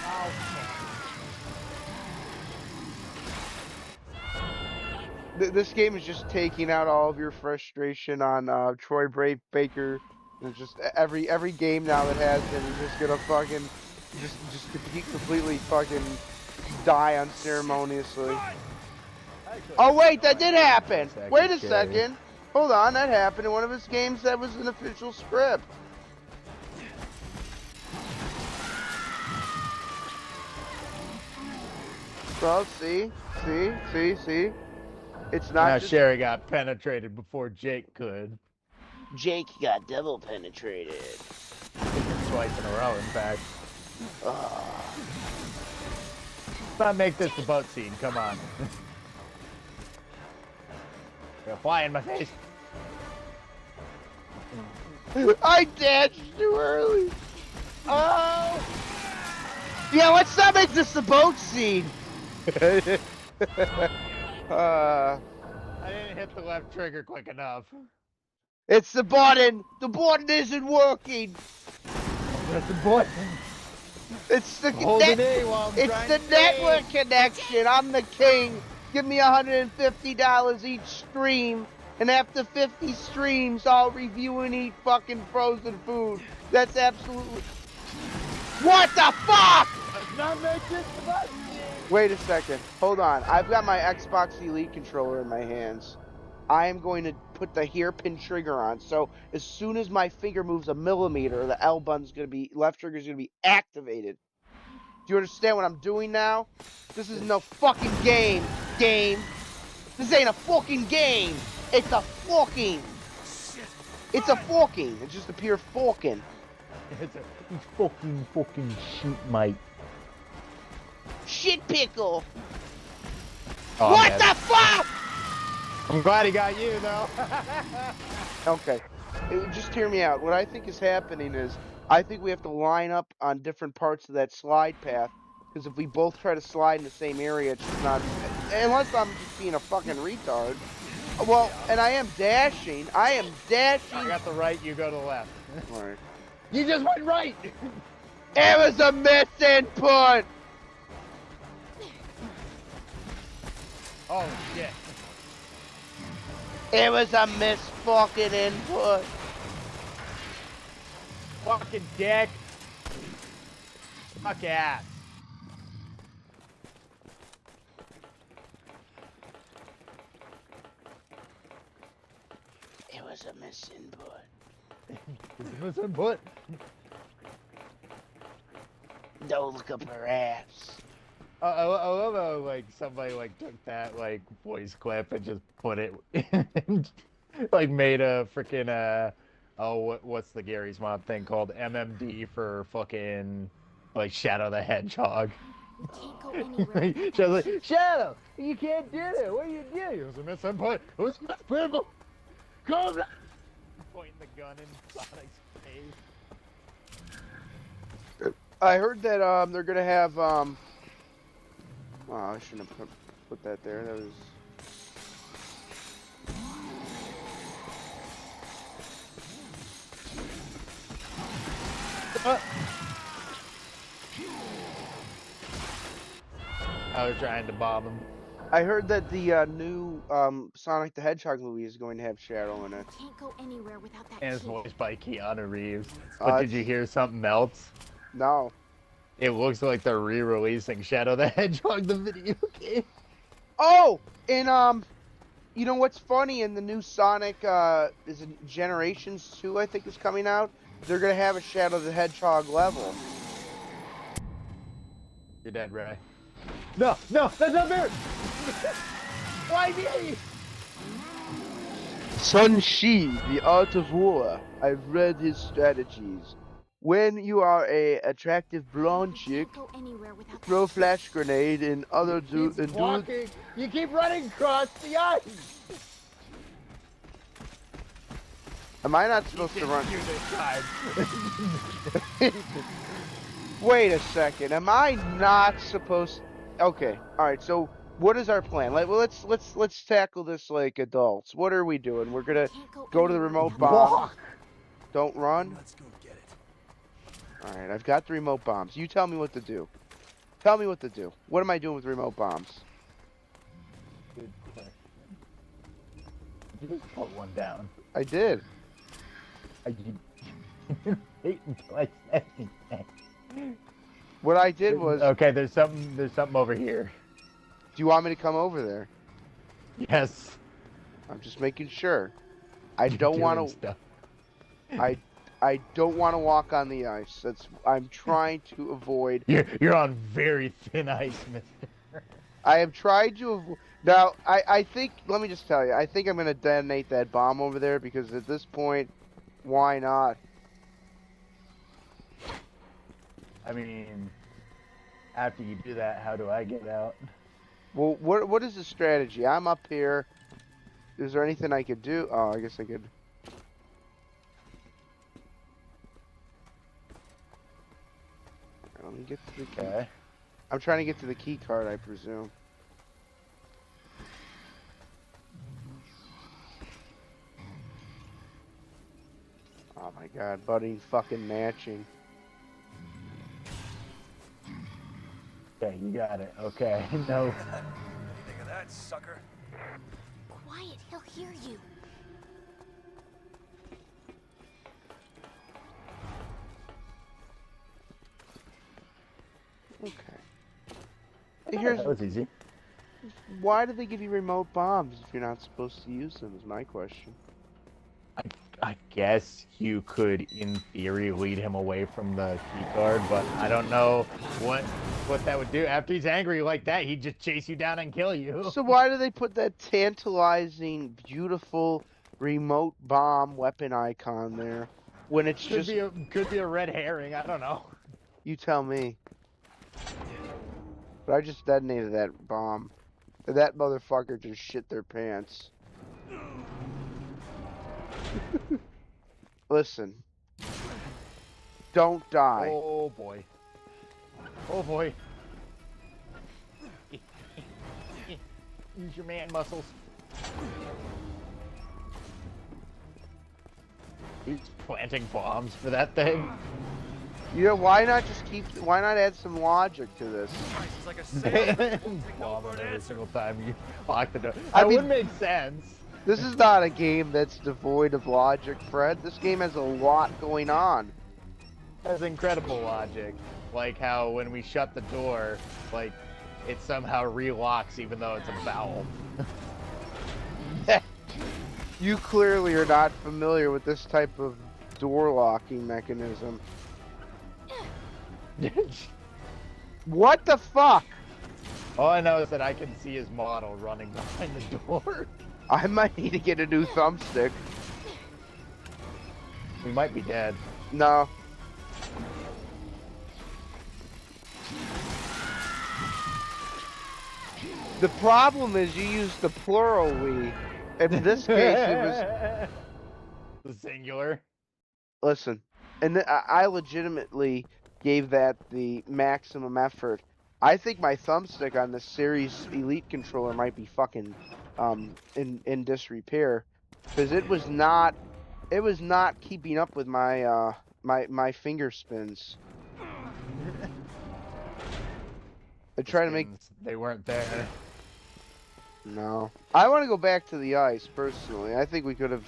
This game is just taking out all of your frustration on Troy Baker. It's just every game now that has him is just gonna fucking just completely fucking die unceremoniously. Oh wait, that did happen. Wait a second. Hold on, that happened in one of his games that was an official script. Well, see. It's not Now just... Sherry got penetrated before Jake could. Jake got double penetrated. Twice in a row, in fact. Let's not make this a boat scene, come on. You're fly in my face. I danced too early. Oh! Yeah, let's not make this a boat scene. I didn't hit the left trigger quick enough. It's the button. The button isn't working. That's the button. It's the Hold it in while I'm it's trying the to network sing. connection. I'm the king. Give me $150 each stream, and after 50 streams, I'll review and eat fucking frozen food. That's absolutely... What the fuck? Let's not make this a button. Wait a second. Hold on. I've got my Xbox Elite controller in my hands. I am going to put the hairpin trigger on. So as soon as my finger moves a millimeter, the L button's going to be, left trigger is going to be activated. Do you understand what I'm doing now? This is no fucking game. This ain't a fucking game. It's a fucking. It's a forking. It's just a pure forking. It's fucking shit, mate. Shit pickle. Oh, What man. the fuck? I'm glad he got you, though. Okay. Just hear me out. What I think is happening is, I think we have to line up on different parts of that slide path. Because if we both try to slide in the same area, it's just not. Unless I'm just being a fucking retard. Well, and I am dashing. I got the right, you go to the left. Alright. You just went right! It was a misinput! Oh, shit. It was a misfucking input. Fucking dick. Fuck ass. It was a misinput. Misinput. Don't look up her ass. I love how, like, somebody, like, took that, like, voice clip and just put it, like, made a freaking, what's the Gary's Mod thing called? MMD for fucking, like, Shadow the Hedgehog. We can't go anywhere. Shadow's like, Shadow, you can't do it. What are you doing? It was a misinput. It was a misinput. Come on. Pointing the gun in Sonic's face. I heard that they're gonna have oh, I shouldn't have put that there. That was. I was trying to bob him. I heard that the new Sonic the Hedgehog movie is going to have Shadow in it. Can't go anywhere without that And it's key. voiced by Keanu Reeves. But did you hear something else? No. It looks like they're re-releasing Shadow the Hedgehog, the video game. Oh, and you know what's funny? In the new Sonic, is it Generations 2? I think is coming out. They're gonna have a Shadow the Hedgehog level. You're dead, Ray. No, that's not fair. Why me? Sun Shi, the Art of War. I've read his strategies. When you are a attractive blonde We chick, can't go anywhere without throw that key. flash grenade and other dudes. You keep running across the ice. Am I not supposed to run? You this time. Wait a second. Am I not supposed? Okay. All right. So what is our plan? Like, well, let's tackle this like adults. What are we doing? We're gonna Can't go to the anywhere remote without bomb. Walk. Don't run. Let's go get it. All right. I've got the remote bombs. You tell me what to do. Tell me what to do. What am I doing with remote bombs? Good question. You just put one down. I did. I did. Wait until I said anything. What I did was. Okay, there's something over here. Do you want me to come over there? Yes. I'm just making sure. I don't want to. Stuff. I don't want to walk on the ice. I'm trying to avoid. You're on very thin ice, mister. I have tried to avoid. Now, I think. Let me just tell you. I think I'm gonna detonate that bomb over there because at this point, why not? I mean, after you do that, how do I get out? Well, what is the strategy? I'm up here. Is there anything I could do? Oh, I guess I could. Let me get to the key. Okay. I'm trying to get to the key card, I presume. Oh my god, budding fucking matching. Okay, you got it. Okay, no. Anything of that, sucker? Quiet, he'll hear you. Okay. Here's That was easy. why do they give you remote bombs if you're not supposed to use them? Is my question. I guess you could, in theory, lead him away from the keycard, but I don't know what that would do. After he's angry like that, he'd just chase you down and kill you. So why do they put that tantalizing, beautiful remote bomb weapon icon there when it's Could just... could be a red herring. I don't know. You tell me. But I just detonated that bomb. And that motherfucker just shit their pants. Listen. Don't die. Oh boy. Oh boy. Use your man muscles. He's planting bombs for that thing. You know, why not add some logic to this? Like a sale. Bomb him every single time you lock the door. I That mean- would make sense. This is not a game that's devoid of logic, Fred. This game has a lot going on. Has incredible logic. Like how when we shut the door, like it somehow relocks even though it's a valve. You clearly are not familiar with this type of door locking mechanism. What the fuck? All I know is that I can see his model running behind the door. I might need to get a new thumbstick. We might be dead. No. The problem is you used the plural we. In this case, it was... The singular. Listen, and I legitimately gave that the maximum effort. I think my thumbstick on the Series Elite controller might be fucking in disrepair, because it was not keeping up with my my finger spins. I try to make... They weren't there. No. I want to go back to the ice, personally. I think we could have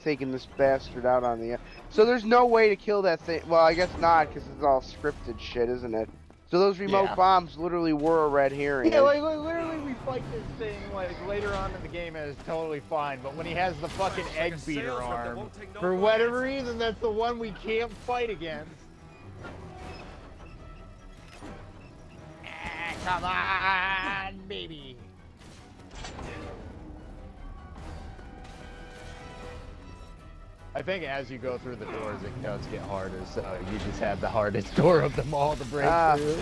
taken this bastard out on the ice. So there's no way to kill that thing. Well, I guess not, because it's all scripted shit, isn't it? So those remote bombs literally were a red herring. Yeah, like literally we fight this thing like later on in the game and it's totally fine, but when he has the fucking egg beater arm, for whatever reason, that's the one we can't fight against. Come on, baby. I think as you go through the doors, it does get harder, so you just have the hardest door of them all to break through.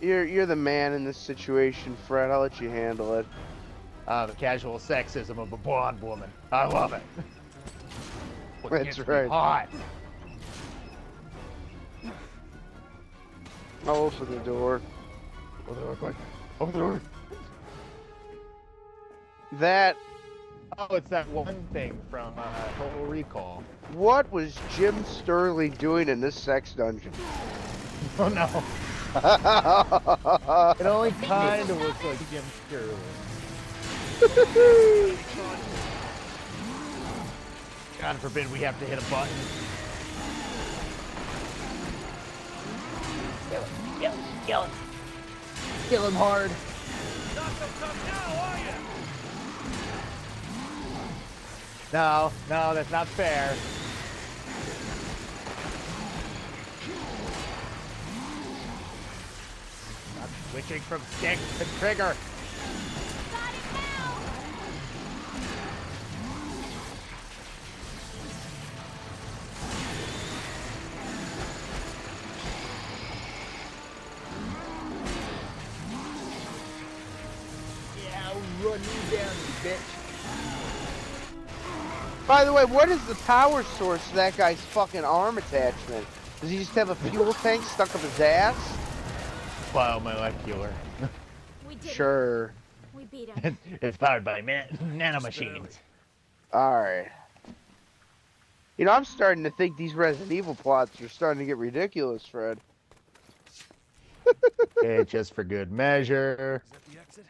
You're the man in this situation, Fred. I'll let you handle it. The casual sexism of a blonde woman. I love it. That's right. Hot. I'll open the door. Open the door, quick. Open the door. That... Oh, it's that one thing from Total Recall. What was Jim Sterling doing in this sex dungeon? Oh no. It only kind of looks like Jim Sterling. God forbid we have to hit a button. Kill him, kill him, kill him. Kill him hard. Not so tough now, are you? No, no, that's not fair. I'm switching from stick to trigger. Yeah, run you down, bitch. By the way, what is the power source to that guy's fucking arm attachment? Does he just have a fuel tank stuck up his ass? Biomolecular. We did Sure. it. We beat him. It's powered by nanomachines. Alright. You know, I'm starting to think these Resident Evil plots are starting to get ridiculous, Fred. Okay, just for good measure. Is that the exit?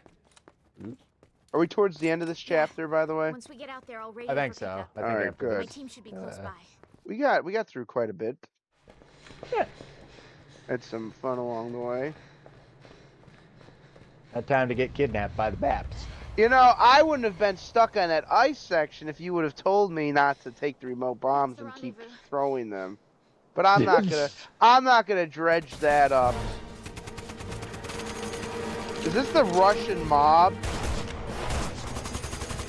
Are we towards the end of this chapter, by the way? Once we get out there, I'll radio I think for pickup. so. I think Alright, after good. My this- team should be close by. We got through quite a bit. Yeah. Had some fun along the way. Had time to get kidnapped by the Baps. You know, I wouldn't have been stuck on that ice section if you would have told me not to take the remote bombs and keep throwing them. But I'm not gonna dredge that up. Is this the Russian mob?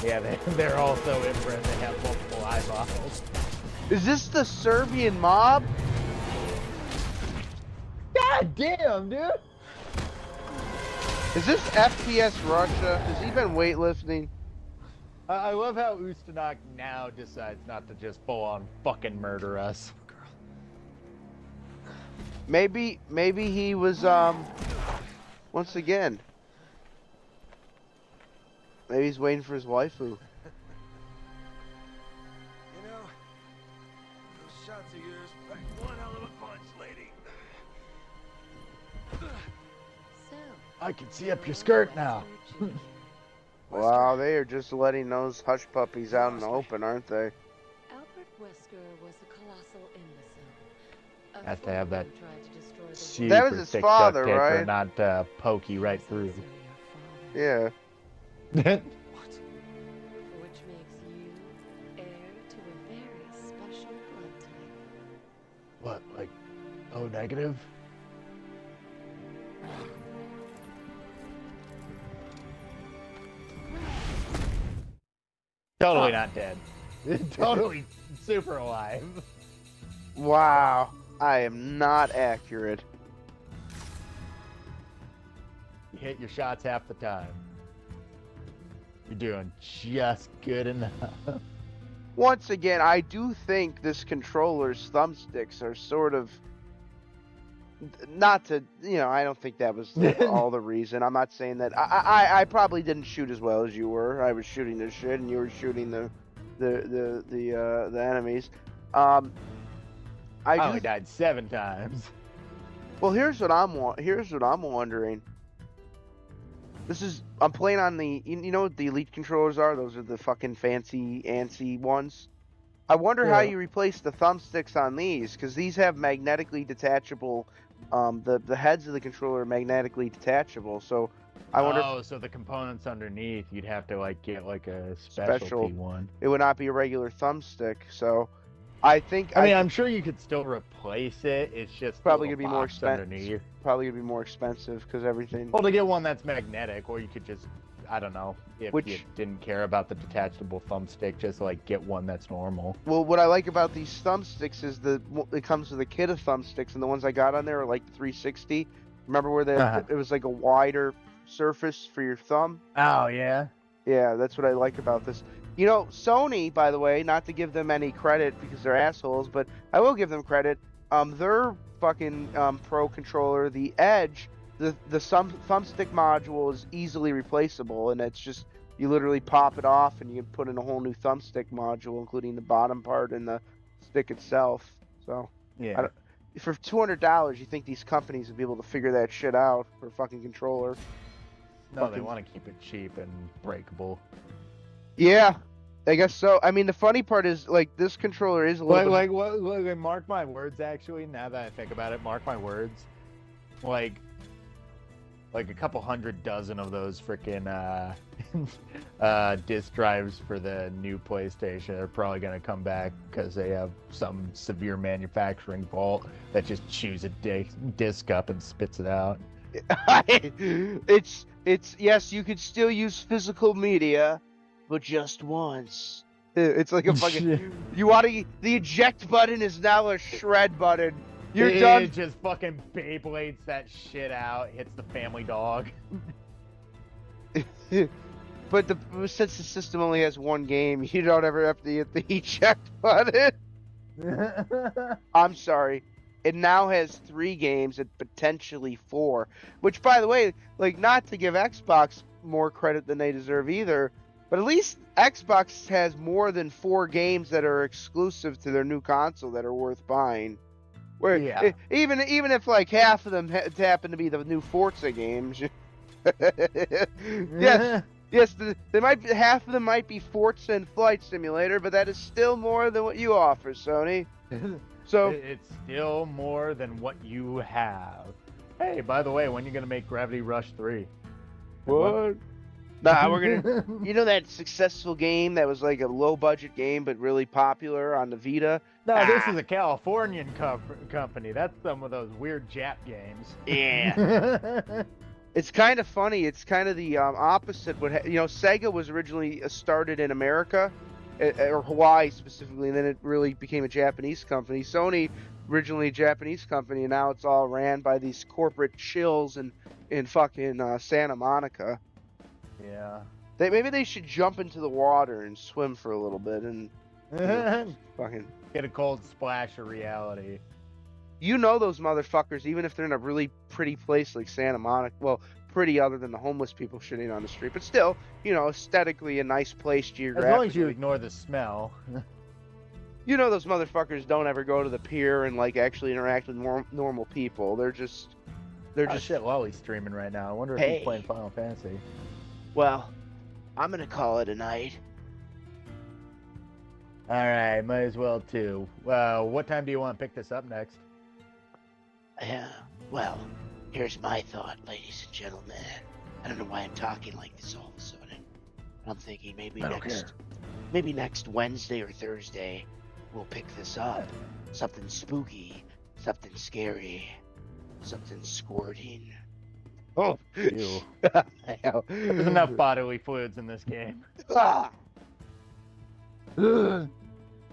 Yeah, they're also inbred. They have multiple eyeballs. Is this the Serbian mob? God damn, dude! Is this FPS Russia? Has he been weightlifting? I love how Ustanok now decides not to just full-on fucking murder us. Maybe he was, once again. Maybe he's waiting for his waifu. You know, those shots of yours packed one hell of a punch, lady. So, I can see up your skirt now. Wow, they are just letting those hush puppies out in the open, aren't they? Albert Wesker was a colossal imbecile. Has to have that super That was his thick father, duct tape or right? not poke you right through. Yeah. Which makes you heir to a very special blood type. What, like, O negative? Totally not dead. Totally super alive. Wow. I am not accurate. You hit your shots half the time. You're doing just good enough. Once again, I do think this controller's thumbsticks are sort of... Not to, you know, I don't think that was all the reason. I'm not saying that. I probably didn't shoot as well as you were. I was shooting the shit, and you were shooting the enemies. I only died 7 times. Well, here's what I'm wondering. I'm playing on the, you know what the Elite controllers are? Those are the fucking fancy, antsy ones. I wonder how you replace the thumbsticks on these, because these have magnetically detachable, the heads of the controller are magnetically detachable, so I wonder so the components underneath, you'd have to like get like a specialty one. It would not be a regular thumbstick, so I think... I'm sure you could still replace it, it's just probably gonna be more expensive. Probably gonna be more expensive, because everything... Well, to get one that's magnetic, or you could just, I don't know, if you didn't care about the detachable thumbstick, just like get one that's normal. Well, what I like about these thumbsticks is it comes with a kit of thumbsticks, and the ones I got on there are like 360. Remember where it was like a wider surface for your thumb? Oh, yeah? Yeah, that's what I like about this. You know, Sony, by the way, not to give them any credit because they're assholes, but I will give them credit. Their fucking Pro controller, the Edge, the thumbstick module is easily replaceable, and it's just, you literally pop it off and you can put in a whole new thumbstick module, including the bottom part and the stick itself. So, yeah. For $200, you think these companies would be able to figure that shit out for a fucking controller? No, they want to keep it cheap and breakable. Yeah, I guess so. I mean, the funny part is, like, this controller is a little like, mark my words, actually, now that I think about it, mark my words. Like a couple hundred dozen of those freaking disk drives for the new PlayStation are probably going to come back because they have some severe manufacturing fault that just chews a disc up and spits it out. It's yes, you could still use physical media, but just once. It's like a fucking the eject button is now a shred button. You're done. It just fucking Beyblades that shit out, hits the family dog. But since the system only has one game, you don't ever have to hit the eject button. I'm sorry. It now has 3 games and potentially 4. Which, by the way, like, not to give Xbox more credit than they deserve either, but at least Xbox has more than 4 games that are exclusive to their new console that are worth buying. Where even if like half of them happen to be the new Forza games. Yes, they might be, half of them might be Forza and Flight Simulator, but that is still more than what you offer, Sony. So it's still more than what you have. Hey, by the way, when are you gonna make Gravity Rush 3? What? Nah, we're gonna. You know that successful game that was like a low budget game but really popular on the Vita? No, this is a Californian company. That's some of those weird Jap games. Yeah. It's kind of funny. It's kind of the opposite. Sega was originally started in America, or Hawaii specifically, and then it really became a Japanese company. Sony originally a Japanese company, and now it's all ran by these corporate shills in fucking Santa Monica. Yeah. Maybe they should jump into the water and swim for a little bit and fucking get a cold splash of reality. You know those motherfuckers, even if they're in a really pretty place like Santa Monica. Well, pretty other than the homeless people shitting on the street, but still, aesthetically a nice place geographically. As long as you ignore the smell. You know those motherfuckers don't ever go to the pier and like actually interact with normal people. They're just shit. Lolly's streaming right now. I wonder if he's playing Final Fantasy. Well, I'm gonna call it a night. All right, might as well too. Well, what time do you want to pick this up next? Well, here's my thought, ladies and gentlemen. I don't know why I'm talking like this all of a sudden. I'm thinking maybe next Wednesday or Thursday we'll pick this up. Something spooky, something scary, something squirting. Oh, ew. There's enough bodily fluids in this game. Ah.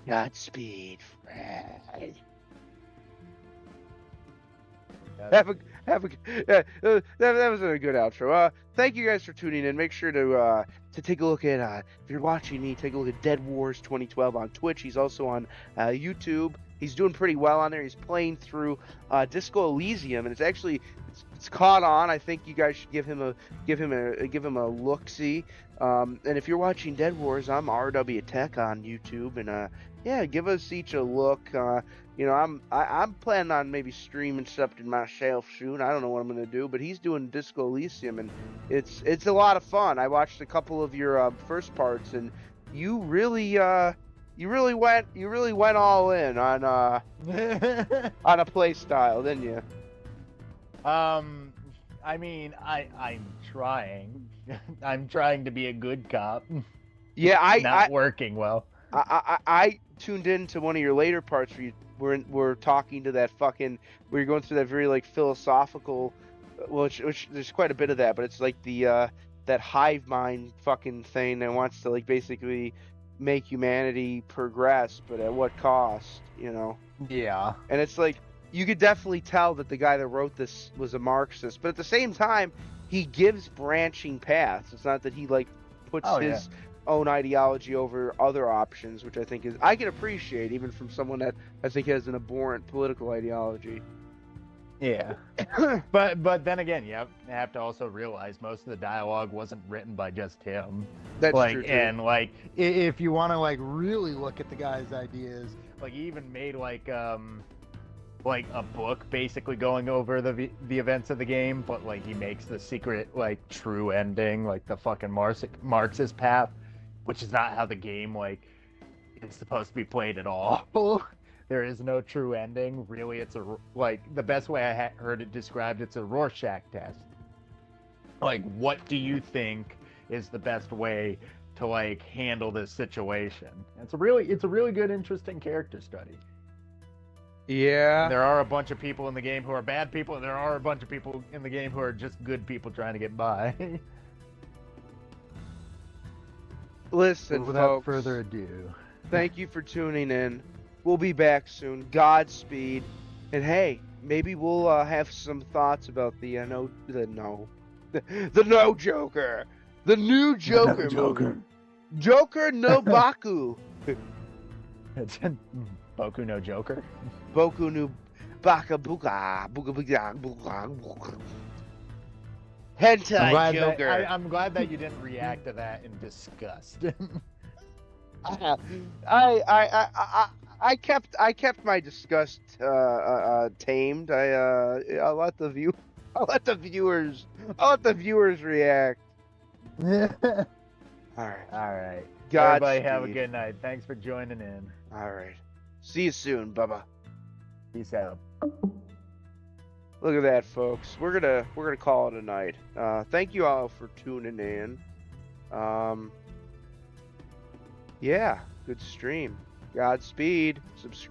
Godspeed, Fred. That was a good outro. Thank you guys for tuning in. Make sure to take a look at if you're watching me, take a look at Dead Wars 2012 on Twitch. He's also on YouTube. He's doing pretty well on there. He's playing through Disco Elysium, and it's caught on. I think you guys should give him a look see. And if you're watching Dead Wars, I'm RWtech on YouTube, and give us each a look. I'm planning on maybe streaming something myself soon. I don't know what I'm gonna do, but he's doing Disco Elysium, and it's a lot of fun. I watched a couple of your first parts, and you really went all in on on a play style, didn't you? I mean, I'm trying. I'm trying to be a good cop. Yeah, not working well. I tuned into one of your later parts where we're talking to that fucking where you're going through that very like philosophical, which there's quite a bit of that, but it's like the that hive mind fucking thing that wants to like basically make humanity progress, but at what cost, Yeah. And it's like you could definitely tell that the guy that wrote this was a Marxist, but at the same time he gives branching paths. It's not that he like puts his own ideology over other options, which I think I can appreciate even from someone that I think has an abhorrent political ideology. Yeah. but then again, you have to also realize most of the dialogue wasn't written by just him. That's true. And like if you want to like really look at the guy's ideas, like he even made like a book basically going over the events of the game, but like he makes the secret like true ending, like the fucking Marxist path, which is not how the game like is supposed to be played at all. There is no true ending. Really, it's the best way I heard it described, it's a Rorschach test. Like, what do you think is the best way to like handle this situation? It's a really good, interesting character study. Yeah. There are a bunch of people in the game who are bad people, and there are a bunch of people in the game who are just good people trying to get by. Listen, without folks, further ado, thank you for tuning in. We'll be back soon. Godspeed. And hey, maybe we'll have some thoughts about the no Joker. The new Joker movie. Joker no Baku. Boku no Joker? Boku no Baka Buka. Buka Buka Buka. Hentai Joker. I'm glad that you didn't react to that in disgust. I kept my disgust tamed. I'll let the viewers react. All right. Everybody have a good night. Thanks for joining in. All right. See you soon, Bubba. Peace out. Look at that, folks. We're gonna call it a night. Thank you all for tuning in. Yeah, good stream. Godspeed. Subscribe.